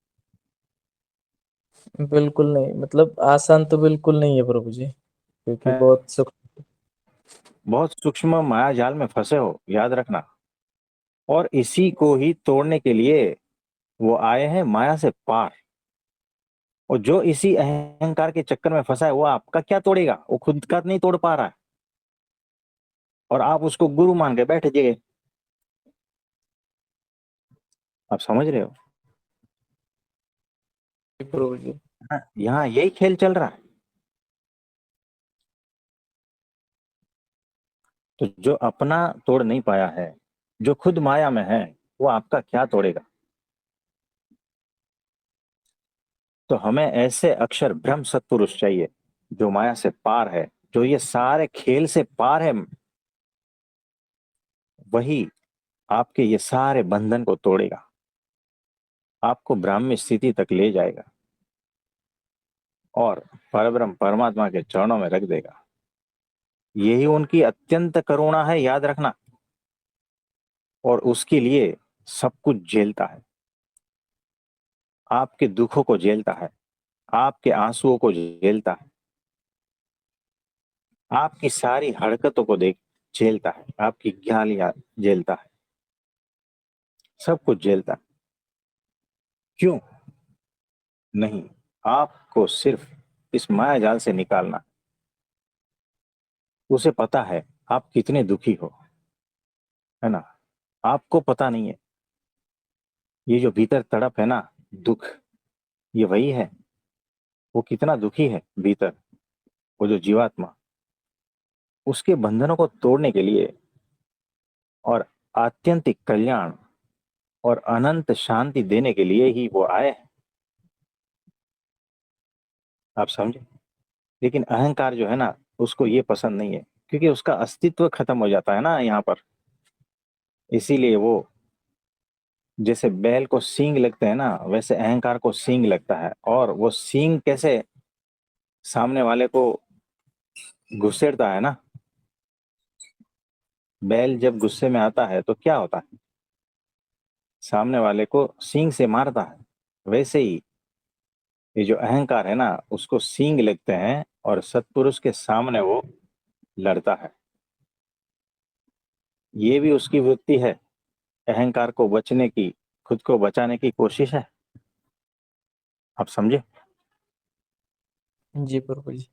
बिल्कुल नहीं, मतलब आसान तो बिल्कुल नहीं है प्रभु जी, क्योंकि है, बहुत सुख। बहुत सूक्ष्म माया जाल में फंसे हो, याद रखना। और इसी को ही तोड़ने के लिए वो आए हैं माया से पार। और जो इसी अहंकार के चक्कर में फंसा है, वो आपका क्या तोड़ेगा, वो खुद का नहीं तोड़ पा रहा है, और आप उसको गुरु मान के बैठ गए। आप समझ रहे हो। प्रभु जी। हाँ, यहाँ यही खेल चल रहा है। तो जो अपना तोड़ नहीं पाया है, जो खुद माया में है, वो आपका क्या तोड़ेगा। तो हमें ऐसे अक्षर ब्रह्म सत्पुरुष चाहिए, जो माया से पार है, जो ये सारे खेल से पार है। वही आपके ये सारे बंधन को तोड़ेगा, आपको ब्राह्मी स्थिति तक ले जाएगा, और परब्रह्म परमात्मा के चरणों में रख देगा। यही उनकी अत्यंत करुणा है, याद रखना। और उसके लिए सब कुछ झेलता है, आपके दुखों को झेलता है, आपके आंसुओं को झेलता है, आपकी सारी हरकतों को देख झेलता है, आपकी गालियां झेलता है, सब कुछ झेलता है। क्यों नहीं, आपको सिर्फ इस माया जाल से निकालना। उसे पता है आप कितने दुखी हो, है ना। आपको पता नहीं है, ये जो भीतर तड़प है ना, दुख, ये वही है। वो कितना दुखी है भीतर, वो जो जीवात्मा, उसके बंधनों को तोड़ने के लिए और आत्यंतिक कल्याण और अनंत शांति देने के लिए ही वो आए हैं। आप समझे। लेकिन अहंकार जो है ना, उसको ये पसंद नहीं है, क्योंकि उसका अस्तित्व खत्म हो जाता है ना यहाँ पर। इसीलिए वो, जैसे बैल को सींग लगते हैं ना, वैसे अहंकार को सींग लगता है। और वो सींग कैसे सामने वाले को घुसेड़ता है ना, बैल जब गुस्से में आता है तो क्या होता है, सामने वाले को सींग से मारता है। वैसे ही ये जो अहंकार है ना, उसको सींग लगते हैं, और सत्पुरुष के सामने वो लड़ता है। ये भी उसकी वृत्ति है, अहंकार को बचने की, खुद को बचाने की कोशिश है। आप समझे। जी प्रभु जी।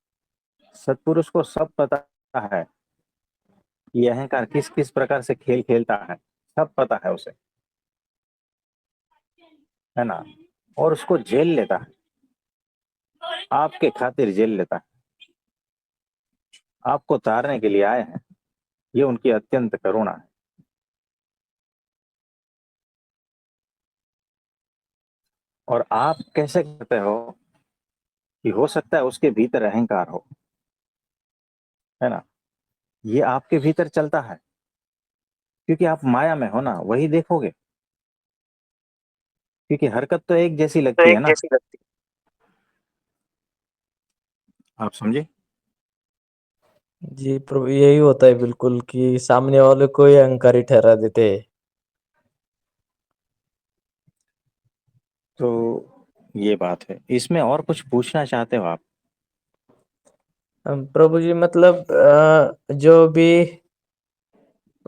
सत्पुरुष को सब पता है, ये अहंकार किस किस प्रकार से खेल खेलता है, सब पता है उसे, है ना। और उसको जेल लेता है, आपके खातिर जेल लेता है। आपको तारने के लिए आए हैं, ये उनकी अत्यंत करुणा है। और आप कैसे कहते हो कि हो सकता है उसके भीतर अहंकार हो, है ना। ये आपके भीतर चलता है, क्योंकि आप माया में हो ना, वही देखोगे। क्योंकि हरकत तो एक जैसी तो लगती है एक ना। जैसी लगती आप समझे। है। जी प्रभु, यही होता है बिल्कुल, कि सामने वाले को ही अहंकारी ठहरा देते हैं। तो ये बात है, इसमें और कुछ पूछना चाहते हो आप। प्रभु जी, मतलब जो भी,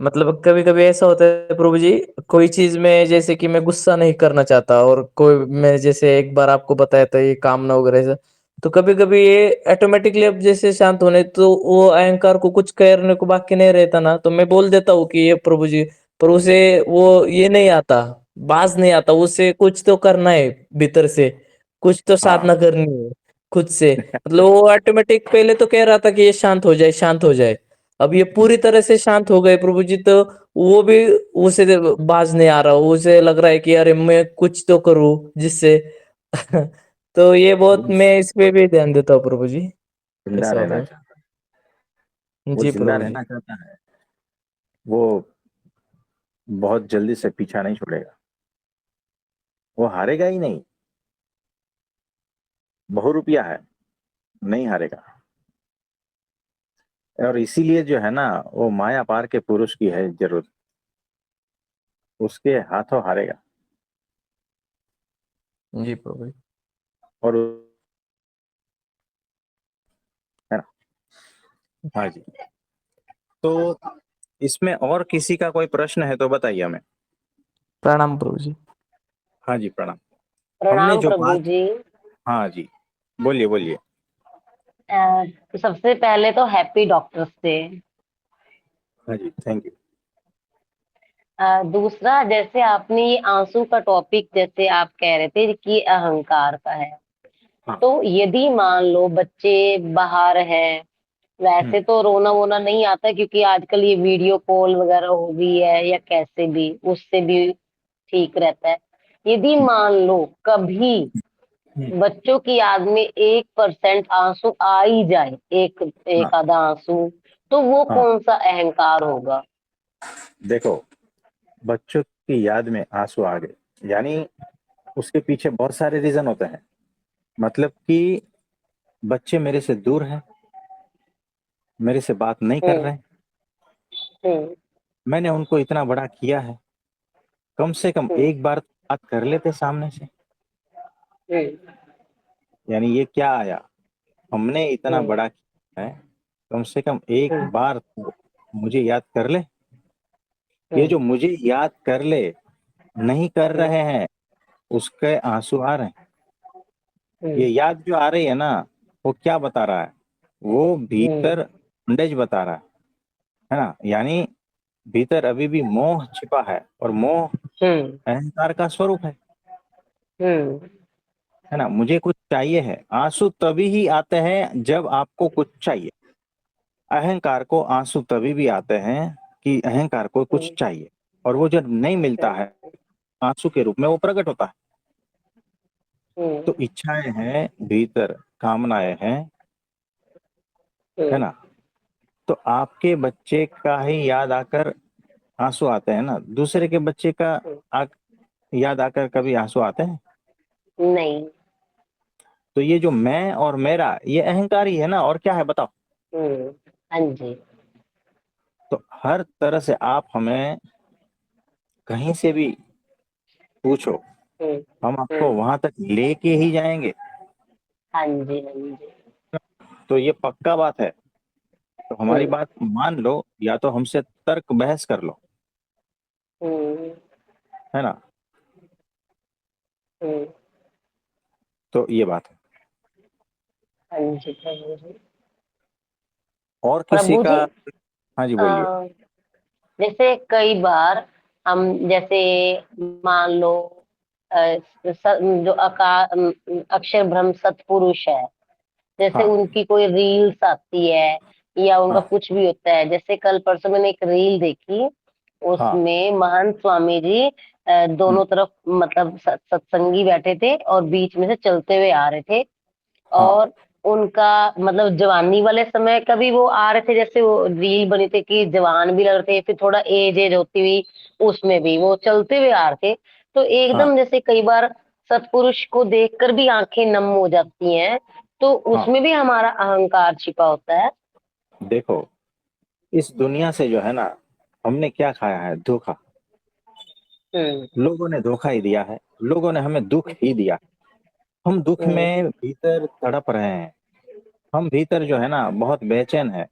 मतलब कभी-कभी ऐसा होता है प्रभु जी, कोई चीज़ में जैसे कि मैं गुस्सा नहीं करना चाहता, और कोई, मैं जैसे एक बार आपको बताया था ये कामना वगैरह से, तो कभी-कभी ये ऑटोमेटिकली अब जैसे शांत होने, तो वो अहंकार को कुछ करने को बाकी नहीं रहता ना, तो मैं बोल देता हूँ कि ये प्रभु जी, पर उसे वो ये नहीं आता, बाज नहीं आता, उसे कुछ तो करना है भीतर से, कुछ तो साधना हाँ। करनी है खुद से। मतलब वो ऑटोमेटिक पहले तो कह रहा था कि ये शांत हो जाए, शांत हो जाए। अब ये पूरी तरह से शांत हो गए प्रभु जी, तो वो भी, उसे बाज नहीं आ रहा, उसे लग रहा है कि अरे मैं कुछ तो करूं जिससे तो ये बहुत वो मैं इस पे भी ध्यान देता हूँ प्रभु जी, जिंदा ऐसा होता रहना है। चाहता है, वो जी जिंदा प्रभु जी। रहना चाहता है, वो बहुत जल्दी से पीछा नहीं छोड़ेगा, वो हारेगा ही नहीं। बहुरूपिया है, नहीं हारेगा। और इसीलिए जो है ना, वो माया पार के पुरुष की है जरूरत, उसके हाथों हारेगा। जी प्रभु जी। और है ना। हाँ जी। तो इसमें और किसी का कोई प्रश्न है तो बताइए हमें। प्रणाम प्रभु जी। हाँ जी, प्रणाम। हमने प्रणाम जो प्रभु बात, जी। हाँ जी, बोलिए बोलिए। तो सबसे पहले तो हैप्पी डॉक्टर्स डे। हाँ जी, थैंक यू। दूसरा, जैसे आपने ये आंसू का टॉपिक जैसे आप कह रहे थे कि अहंकार का है, हाँ। तो यदि मान लो बच्चे बाहर हैं, हम्म। वैसे तो रोना वोना नहीं आता क्योंकि आजकल ये वीडियो कॉल वगैरह हो गई है या कैसे भी, उससे भी ठीक रहता है। यदि मान लो कभी हम्म। बच्चों की याद में 1% आंसू आ ही जाए, एक हाँ एक आधा आंसू, तो वो हाँ। कौन सा अहंकार होगा? देखो, बच्चों की याद में आंसू आ गए, यानी उसके पीछे बहुत सारे रीजन होते हैं। मतलब कि बच्चे मेरे से दूर हैं, मेरे से बात नहीं कर हम्म। रहे हैं, हम्म। मैंने उनको इतना बड़ा किया है, कम से कम हम्म। एक बार तो बात कर लेते सामने से। हम्म। यानी ये क्या आया, हमने इतना हम्म। बड़ा किया है, कम से कम एक हम्म। बार तो मुझे याद कर ले। ये हम्म। जो मुझे याद कर ले नहीं कर हम्म। रहे हैं, उसके आंसू आ रहे हैं। ये हम्म। याद जो आ रही है ना, वो क्या बता रहा है, वो हम्म। भीतर बंडेज बता रहा है ना। यानी भीतर अभी भी मोह छिपा है, और मोह हम्म। अहंकार का स्वरूप हम्म। है ना। मुझे कुछ चाहिए है, आंसू तभी ही आते हैं जब आपको कुछ चाहिए। अहंकार को आंसू तभी भी आते हैं कि अहंकार को कुछ हम्म। चाहिए, और वो जब नहीं मिलता हम्म। है, आंसू के रूप में वो प्रकट होता है। तो हम्म। इच्छाएं हैं भीतर, कामनाएं हैं, है हम्म। ना। तो आपके बच्चे का ही याद आकर आंसू आते हैं ना, दूसरे के बच्चे का आ, याद आकर कभी आंसू आते हैं? नहीं। तो ये जो मैं और मेरा, ये अहंकार ही है ना, और क्या है बताओ। हम्म। हाँ जी। तो हर तरह से आप हमें कहीं से भी पूछो, हम्म। हम आपको हम्म। वहां तक लेके ही जाएंगे। हाँ जी। हाँ जी। तो ये पक्का बात है। तो हमारी हम्म। बात मान लो, या तो हमसे तर्क बहस कर लो, हम्म। है ना। हम्म। तो ये बात है। हाँ जी प्रभु जी। और किसी प्रभु का? जी, हाँ जी, अ, बोलिए। जैसे कई बार हम, जैसे मान लो जो अक्षर ब्रह्म सतपुरुष है, जैसे हाँ उनकी कोई रील्स आती है या उनका हाँ कुछ भी होता है, जैसे कल परसों मैंने एक रील देखी, हाँ। उसमें महंत स्वामी जी हम्म। दोनों तरफ मतलब सत्संगी बैठे थे और बीच में से चलते हुए आ रहे थे, हाँ और उनका मतलब जवानी वाले समय कभी वो आ रहे थे, जैसे वो रील बनी थी कि जवान भी लग रहे थे, फिर थोड़ा एज एज होती हुई उसमें भी वो चलते हुए आ रहे थे। तो हाँ एकदम जैसे कई बार सत्पुरुष को देखकर भी आंखें नम हो जाती हैं, तो हाँ। उसमें भी हमारा अहंकार छिपा होता है। देखो, इस दुनिया से जो है ना, हमने क्या खाया है? धोखा। हम्म। लोगों ने धोखा ही दिया है, लोगों ने हमें दुख ही दिया। हम दुख हम्म। में भीतर तड़प रहे हैं, हम भीतर जो है ना बहुत बेचैन है,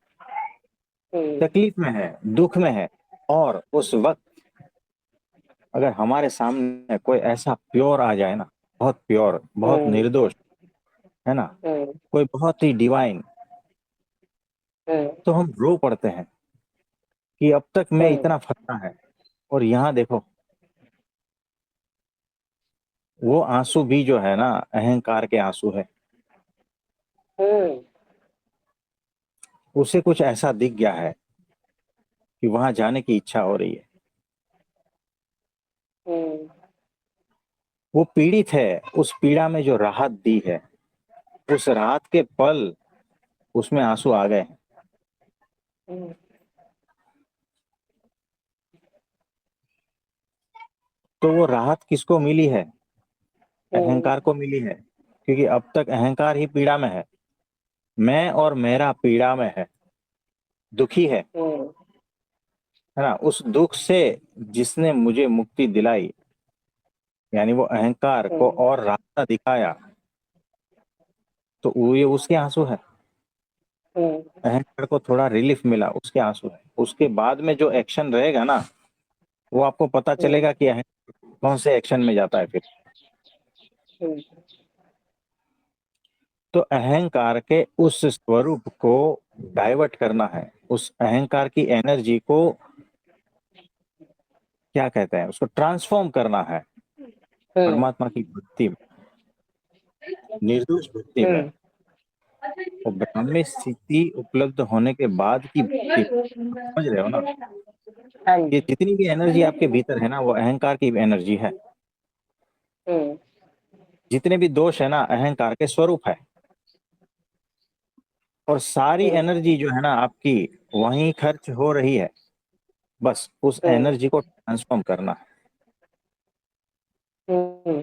हम्म। तकलीफ में है, दुख में है। और उस वक्त अगर हमारे सामने कोई ऐसा प्योर आ जाए ना, बहुत प्योर, बहुत हम्म। निर्दोष, है ना, हम्म। कोई बहुत ही डिवाइन, हम्म। तो हम रो पड़ते हैं कि अब तक मैं हम्म। इतना फंसा है। और यहाँ देखो, वो आंसू भी जो है ना, अहंकार के आंसू है। हम्म। उसे कुछ ऐसा दिख गया है कि वहां जाने की इच्छा हो रही है। हम्म। वो पीड़ित है, उस पीड़ा में जो राहत दी है, उस राहत के पल उसमें आंसू आ गए। हम्म, तो वो राहत किसको मिली है? हम्म, अहंकार को मिली है, क्योंकि अब तक अहंकार ही पीड़ा में है। मैं और मेरा पीड़ा में है, दुखी हम्म, है ना। उस दुख से जिसने मुझे मुक्ति दिलाई, यानी वो अहंकार को हम्म, और रास्ता दिखाया, तो वो ये उसके आंसू है। हम्म, अहंकार को थोड़ा रिलीफ मिला, उसके आंसू है। उसके बाद में जो एक्शन रहेगा ना, वो आपको पता हम्म, चलेगा कि अहंकार कौन से एक्शन में जाता है फिर। हम्म, तो अहंकार के उस स्वरूप को डाइवर्ट करना है, उस अहंकार की एनर्जी को क्या कहते हैं, उसको ट्रांसफॉर्म करना है हम्म, परमात्मा की भक्ति में, निर्दोष भक्ति में। हम्म, और ब्राह्मी स्थिति उपलब्ध होने के बाद की भक्ति, समझ रहे हो ना? हाँ ये जी, जितनी भी एनर्जी आपके भीतर है ना, वो अहंकार की एनर्जी है। हम्म, जितने भी दोष है ना, अहंकार के स्वरूप है। और सारी हम्म, एनर्जी जो है ना आपकी, वहीं खर्च हो रही है। बस उस हम्म, एनर्जी को ट्रांसफॉर्म करना है। हम्म,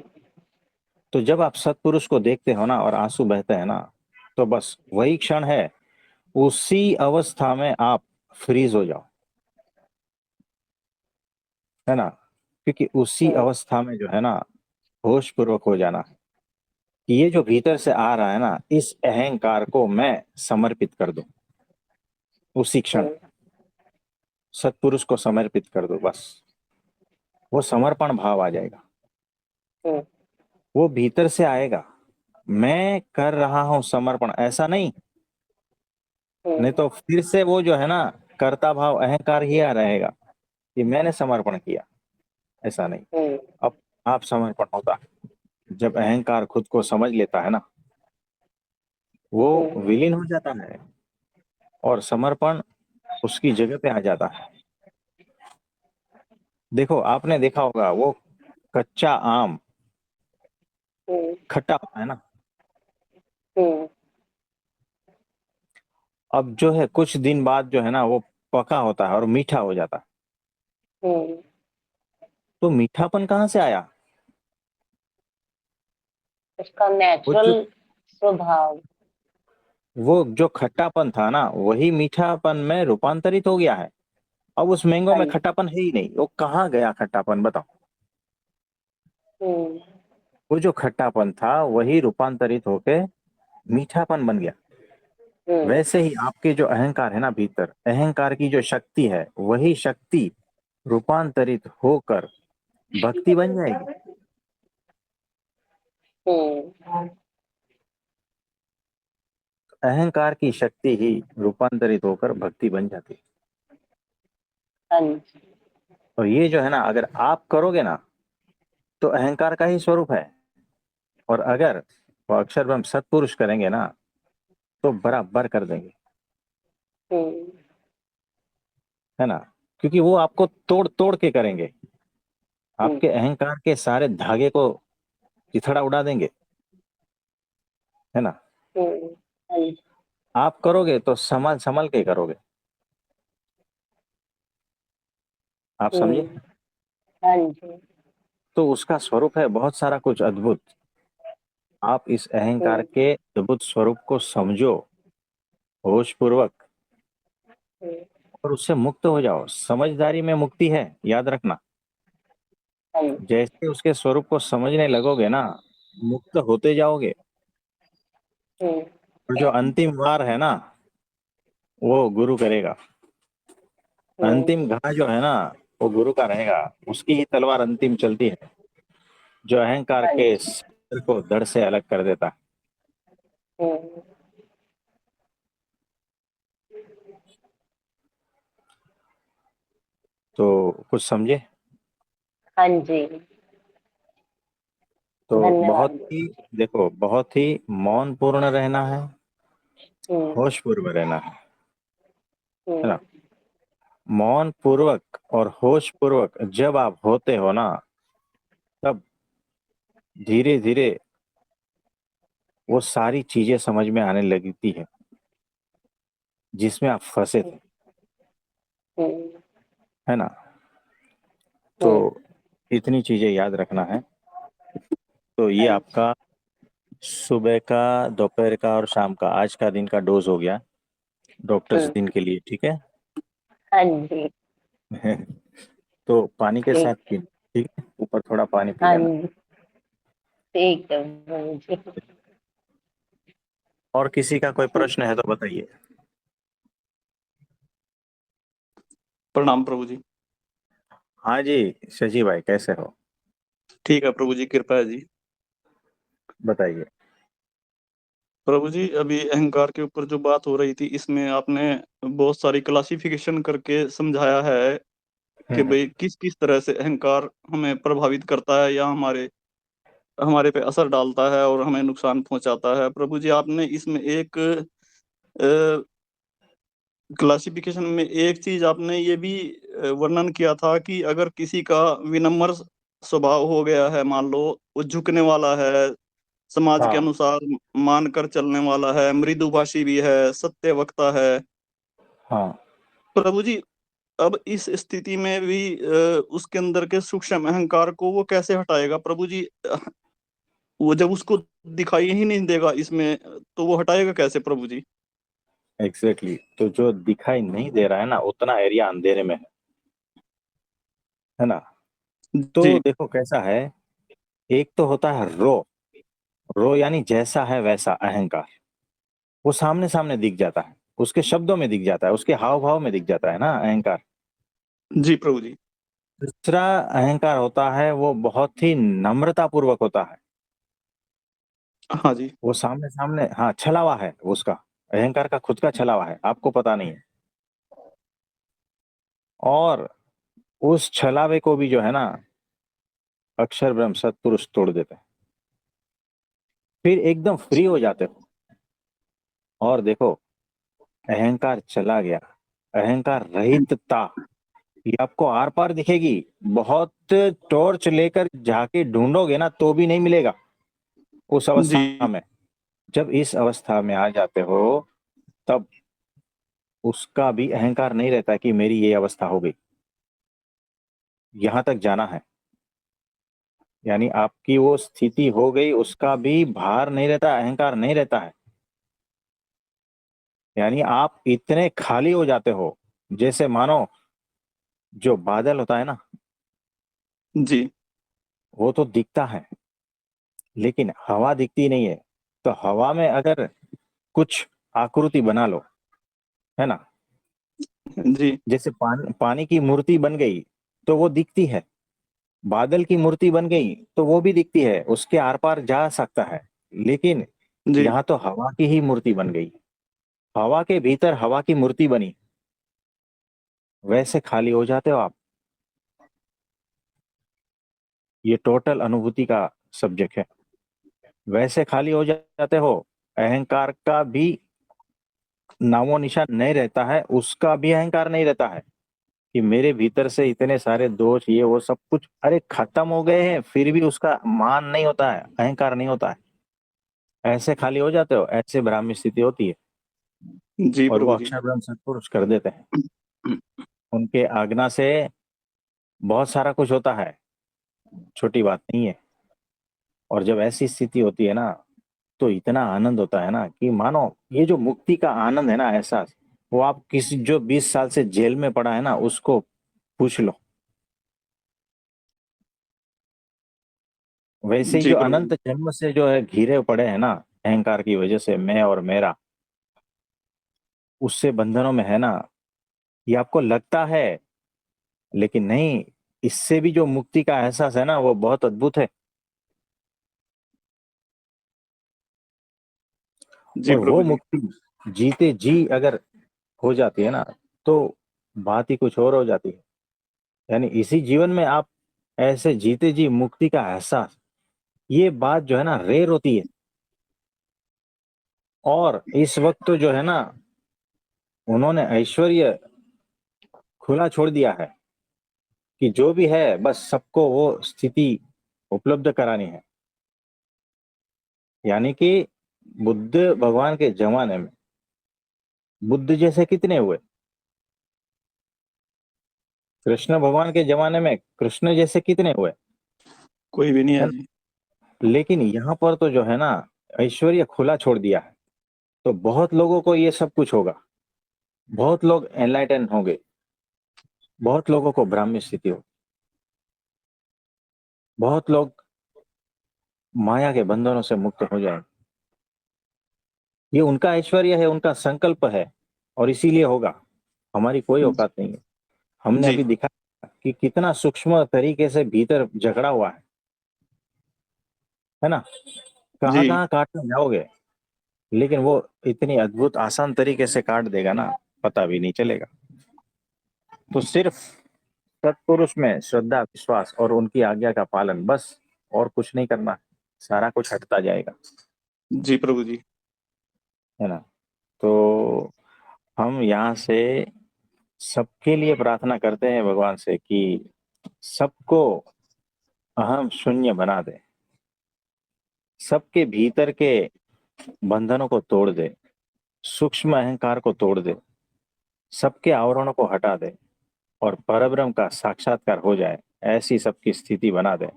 तो जब आप सत्पुरुष को देखते हो ना और आंसू बहते हैं ना, तो बस वही क्षण है, उसी अवस्था में आप फ्रीज हो जाओ, है ना। क्योंकि उसी हम्म, अवस्था में जो है ना, होश पूर्वक हो जाना है कि ये जो भीतर से आ रहा है ना, इस अहंकार को मैं समर्पित कर दूं। उसी क्षण हम्म, सत्पुरुष को समर्पित कर दो, बस वो समर्पण भाव आ जाएगा। हम्म, वो भीतर से आएगा, मैं कर रहा हूं समर्पण, ऐसा नहीं। नहीं हम्म, तो फिर से वो जो है ना, कर्ता भाव अहंकार ही आ रहेगा कि मैंने समर्पण किया। ऐसा नहीं। हम्म, अब आप समर्पण होता है जब अहंकार खुद को समझ लेता है ना, वो हम्म, विलीन हो जाता है और समर्पण उसकी जगह पे आ जाता है। देखो, आपने देखा होगा वो कच्चा आम खट्टा होता है ना। हम्म, अब जो है कुछ दिन बाद जो है ना, वो पका होता है और मीठा हो जाता है। हम्म, तो मीठापन कहाँ से आया? उसका वो जो नेचुरल स्वभाव। वो जो खट्टापन था ना, वही मीठापन में रूपांतरित हो गया है। अब उस मैंगो हाँ में जी, खट्टापन है ही नहीं, वो कहाँ गया खट्टापन, बताओ। हम्म, वो जो खट्टापन था वही रूपांतरित होके मीठापन बन गया। हम्म, वैसे ही आपके जो अहंकार है ना भीतर, अहंकार की जो शक्ति है, वही शक्ति रूपांतरित होकर भक्ति बन जाएगी। हम्म, अहंकार की शक्ति ही रूपांतरित होकर भक्ति बन जाती है। हाँ जी, और ये जो है ना, अगर आप करोगे ना, तो अहंकार का ही स्वरूप है। और अगर वो अक्षर ब्रह्म सत्पुरुष करेंगे ना, तो बराबर कर देंगे, हम्म, है ना। क्योंकि वो आपको तोड़ तोड़ के करेंगे, हम्म, आपके अहंकार के सारे धागे को चिथड़ा उड़ा देंगे, है ना। हाँ जी, आप करोगे तो संभल संभल के करोगे। आप समझे? हम्म, हाँ जी, तो उसका स्वरूप है बहुत सारा कुछ अद्भुत। आप इस अहंकार हम्म, के अद्भुत स्वरूप को समझो होश पूर्वक, हम्म, और उससे मुक्त हो जाओ। समझदारी में मुक्ति है, याद रखना। हाँ जी, जैसे उसके स्वरूप को समझने लगोगे ना, मुक्त होते जाओगे। हम्म, और जो अंतिम वार है ना, वो गुरु करेगा। हम्म, अंतिम घा जो है ना, वो गुरु का रहेगा। उसकी ही तलवार अंतिम चलती है, जो अहंकार हाँ के जी, सिर को धड़ से अलग कर देता है। हम्म, तो कुछ समझे? हाँ जी, तो बहुत धन्यवाद। ही, देखो, बहुत ही मौन पूर्ण रहना है, हम्म, होश पूर्व रहना है ना। हम्म, मौन पूर्वक और होश पूर्वक जब आप होते हो ना, तब धीरे धीरे वो सारी चीजें समझ में आने लगती है जिसमें आप फंसे थे, हम्म, है ना। तो हम्म, इतनी चीजें याद रखना है। तो ये हाँ जी, आपका सुबह का, दोपहर का और शाम का आज का दिन का डोज हो गया डॉक्टर्स हम्म, दिन के लिए, ठीक है। हाँ जी, तो पानी के साथ ठीक है, पी, ठीक है, ऊपर थोड़ा पानी पी हाँ लेना। जी, ठीक है प्रभु जी। और किसी का कोई प्रश्न है तो बताइए। प्रणाम प्रभु जी। हाँ जी, शशि भाई कैसे हो, ठीक है प्रभु जी, कृपा है जी। बताइए। प्रभु जी, अभी अहंकार के ऊपर जो बात हो रही थी, इसमें आपने बहुत सारी क्लासिफिकेशन करके समझाया है कि हम्म, भाई किस किस तरह से अहंकार हमें प्रभावित करता है या हमारे हमारे पे असर डालता है और हमें नुकसान पहुंचाता है। प्रभु जी, आपने इसमें एक क्लासिफिकेशन में एक चीज आपने ये भी वर्णन किया था कि अगर किसी का विनम्र स्वभाव हो गया है, मान लो वो झुकने वाला है, समाज के हाँ अनुसार मानकर चलने वाला है, मृदुभाषी भी है, सत्य वक्ता है। हाँ। प्रभु जी, अब इस स्थिति में भी उसके अंदर के सूक्ष्म अहंकार को वो कैसे हटाएगा प्रभु जी? वो जब उसको दिखाई ही नहीं देगा इसमें, तो वो हटाएगा कैसे प्रभु जी? एग्जैक्टली तो जो दिखाई नहीं दे रहा है ना उतना एरिया अंधेरे में है ना। तो जी, देखो कैसा है, एक तो होता है रो, रो यानी जैसा है वैसा अहंकार, वो सामने सामने दिख जाता है, उसके शब्दों में दिख जाता है, उसके हाव भाव में दिख जाता है ना अहंकार। जी प्रभु जी। दूसरा अहंकार होता है वो बहुत ही नम्रता पूर्वक होता है, हाँ जी। वो सामने सामने, हाँ छलावा है उसका, अहंकार का खुद का छलावा है, आपको पता नहीं है। और उस छलावे को भी जो है ना अक्षर ब्रह्म सत्पुरुष तोड़ देते हैं, फिर एकदम फ्री हो जाते हो। और देखो अहंकार चला गया, अहंकार रहितता ये आपको आर पार दिखेगी, बहुत टॉर्च लेकर जाके ढूंढोगे ना तो भी नहीं मिलेगा उस अवस्था जी, में। जब इस अवस्था में आ जाते हो तब उसका भी अहंकार नहीं रहता कि मेरी ये अवस्था हो गई, यहां तक जाना है, यानी आपकी वो स्थिति हो गई, उसका भी भार नहीं रहता, अहंकार नहीं रहता है। यानी आप इतने खाली हो जाते हो, जैसे मानो जो बादल होता है ना जी, वो तो दिखता है लेकिन हवा दिखती नहीं है। तो हवा में अगर कुछ आकृति बना लो, है ना, जी, जैसे पानी की मूर्ति बन गई तो वो दिखती है, बादल की मूर्ति बन गई तो वो भी दिखती है, उसके आर पार जा सकता है। लेकिन जी, यहाँ तो हवा की ही मूर्ति बन गई, हवा के भीतर हवा की मूर्ति बनी, वैसे खाली हो जाते हो आप। ये टोटल अनुभूति का सब्जेक्ट है, वैसे खाली हो जाते हो। अहंकार का भी नामो निशान नहीं रहता है, उसका भी अहंकार नहीं रहता है कि मेरे भीतर से इतने सारे दोष ये वो सब कुछ अरे खत्म हो गए हैं, फिर भी उसका मान नहीं होता है, अहंकार नहीं होता है। ऐसे खाली हो जाते हो, ऐसे ब्राह्मी स्थिति होती है। जी और वो प्रभु जी। अक्षर ब्रह्म सत्पुरुष कर देते हैं, उनके आज्ञा से बहुत सारा कुछ होता है, छोटी बात नहीं है। और जब ऐसी स्थिति होती है ना तो इतना आनंद होता है ना कि मानो ये जो मुक्ति का आनंद है ना, एहसास, वो आप किसी जो 20 साल से जेल में पड़ा है ना उसको पूछ लो। वैसे ही जी जो प्रभु जी। अनंत जन्म से जो है घिरे पड़े हैं ना अहंकार की वजह से, मैं और मेरा, उससे बंधनों में है ना, ये आपको लगता है लेकिन नहीं, इससे भी जो मुक्ति का एहसास है ना वो बहुत अद्भुत है। जी और वो प्रभु जी। मुक्ति जीते जी अगर हो जाती है ना तो बात ही कुछ और हो जाती है। यानी इसी जीवन में आप ऐसे जीते जी मुक्ति का एहसास, ये बात जो है ना रेयर होती है। और इस वक्त तो जो है ना उन्होंने ऐश्वर्य खुला छोड़ दिया है कि जो भी है बस सबको वो स्थिति उपलब्ध करानी है। यानी कि बुद्ध भगवान के जमाने में बुद्ध जैसे कितने हुए? कृष्ण भगवान के जमाने में कृष्ण जैसे कितने हुए? कोई भी नहीं है है जी। लेकिन यहाँ पर तो जो है ना, ऐश्वर्य खुला छोड़ दिया है, तो बहुत लोगों को ये सब कुछ होगा, बहुत लोग एनलाइटन होंगे, बहुत लोगों को ब्राह्मी स्थिति हो, बहुत लोग माया के बंधनों से मुक्त हो जाएंगे। ये उनका ऐश्वर्य है, उनका संकल्प है, और इसीलिए होगा। हमारी कोई औकात नहीं है। हमने जी अभी दिखा कि कितना सूक्ष्म तरीके से भीतर झगड़ा हुआ है ना। कहाँ जी कहाँ काटने जाओगे, लेकिन वो इतनी अद्भुत आसान तरीके से काट देगा ना, पता भी नहीं चलेगा। तो सिर्फ सत्पुरुष में श्रद्धा, विश्वास और उनकी आज्ञा का पालन, बस, और कुछ नहीं करना, सारा कुछ हटता जाएगा, जी प्रभु जी। है ना। तो हम यहाँ से सबके लिए प्रार्थना करते हैं भगवान से कि सबको अहम शून्य बना दे, सबके भीतर के बंधनों को तोड़ दे, सूक्ष्म अहंकार को तोड़ दे, सबके आवरणों को हटा दे और परब्रह्म का साक्षात्कार हो जाए, ऐसी सबकी स्थिति बना दे।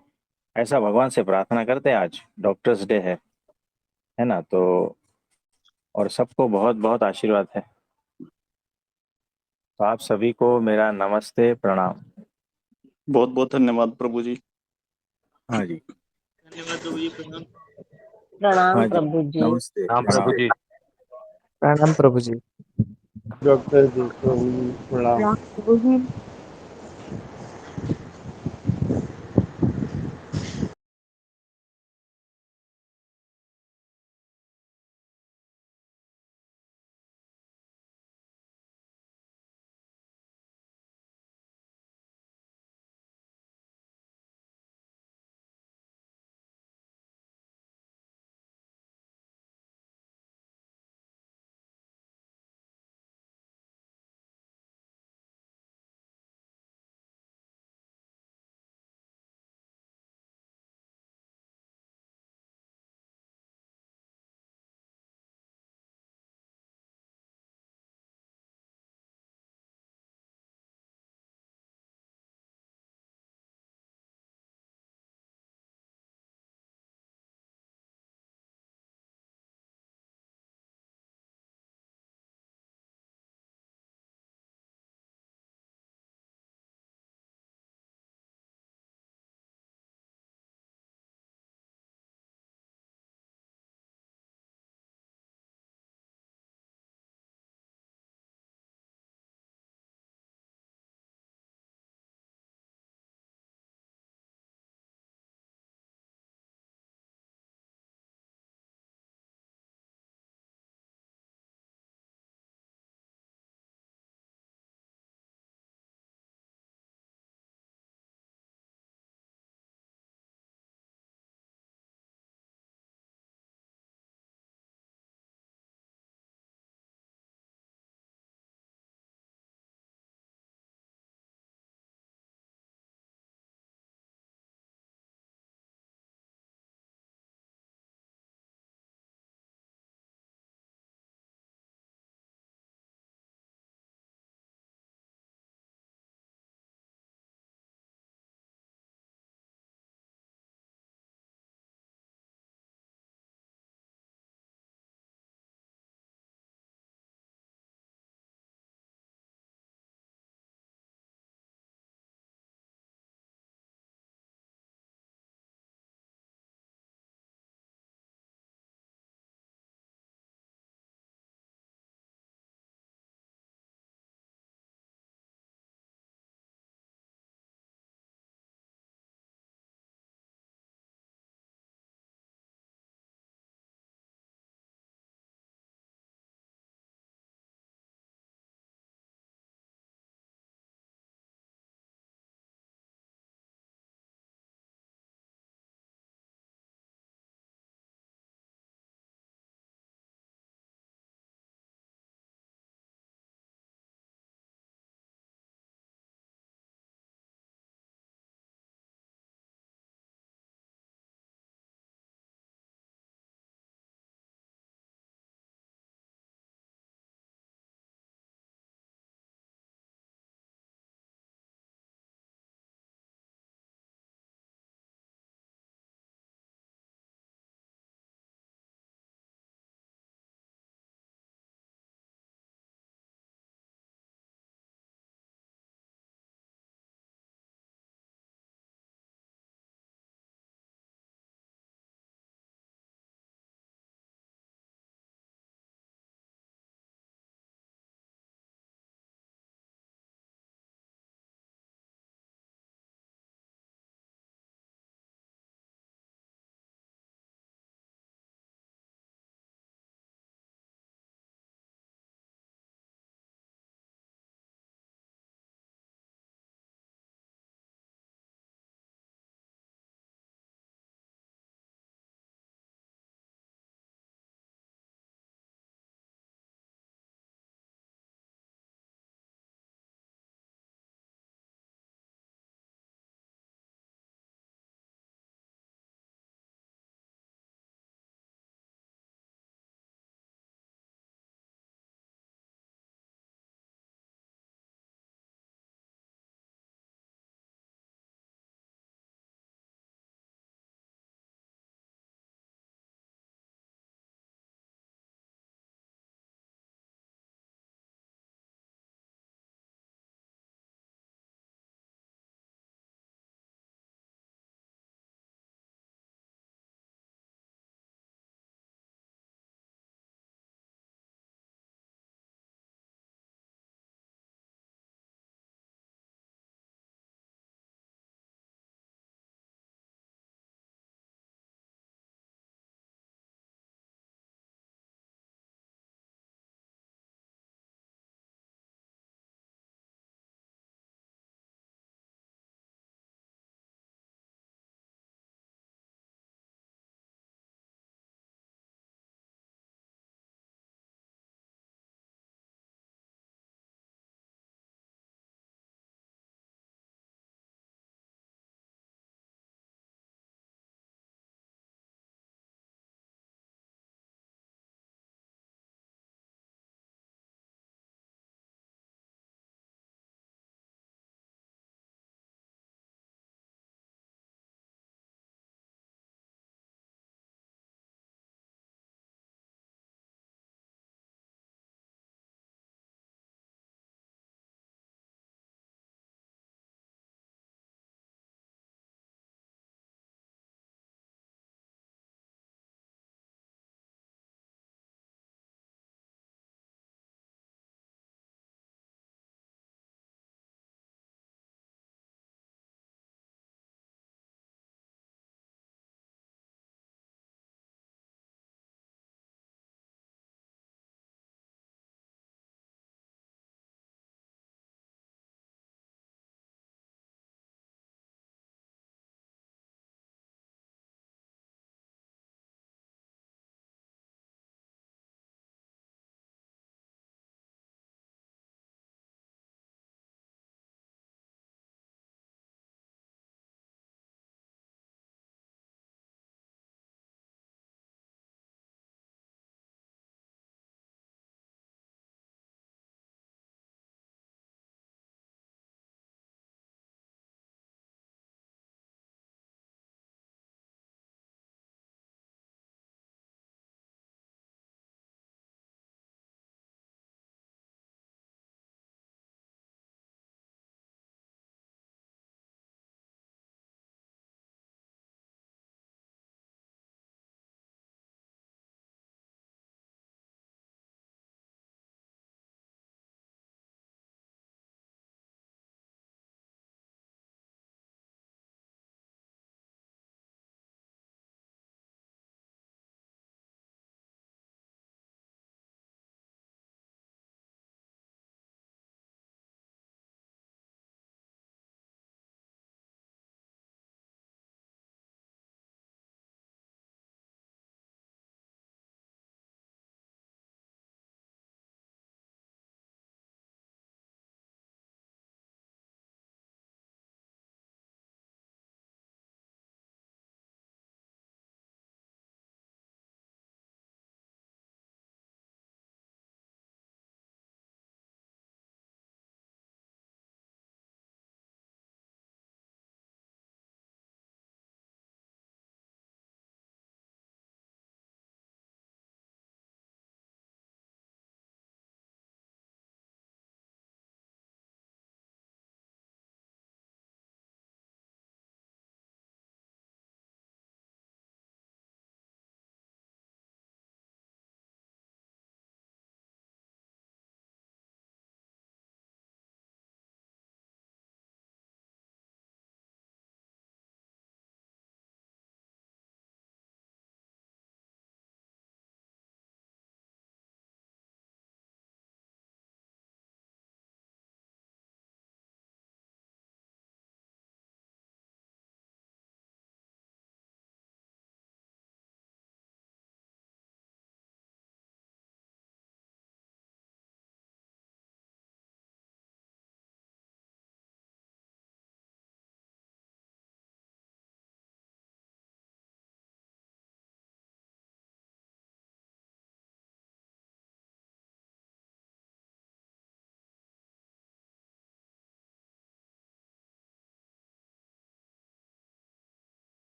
ऐसा भगवान से प्रार्थना करते हैं। आज डॉक्टर्स डे है ना। तो और सबको बहुत बहुत आशीर्वाद है। तो आप सभी को मेरा नमस्ते, प्रणाम। बहुत बहुत धन्यवाद प्रभु जी। हाँ जी, धन्यवाद प्रभु जी, प्रणाम। प्रणाम हाँ जी, प्रभु जी। नमस्ते, राम प्रभु जी। प्रणाम प्रभु जी। डॉक्टर जी को प्रणाम। प्रभु जी।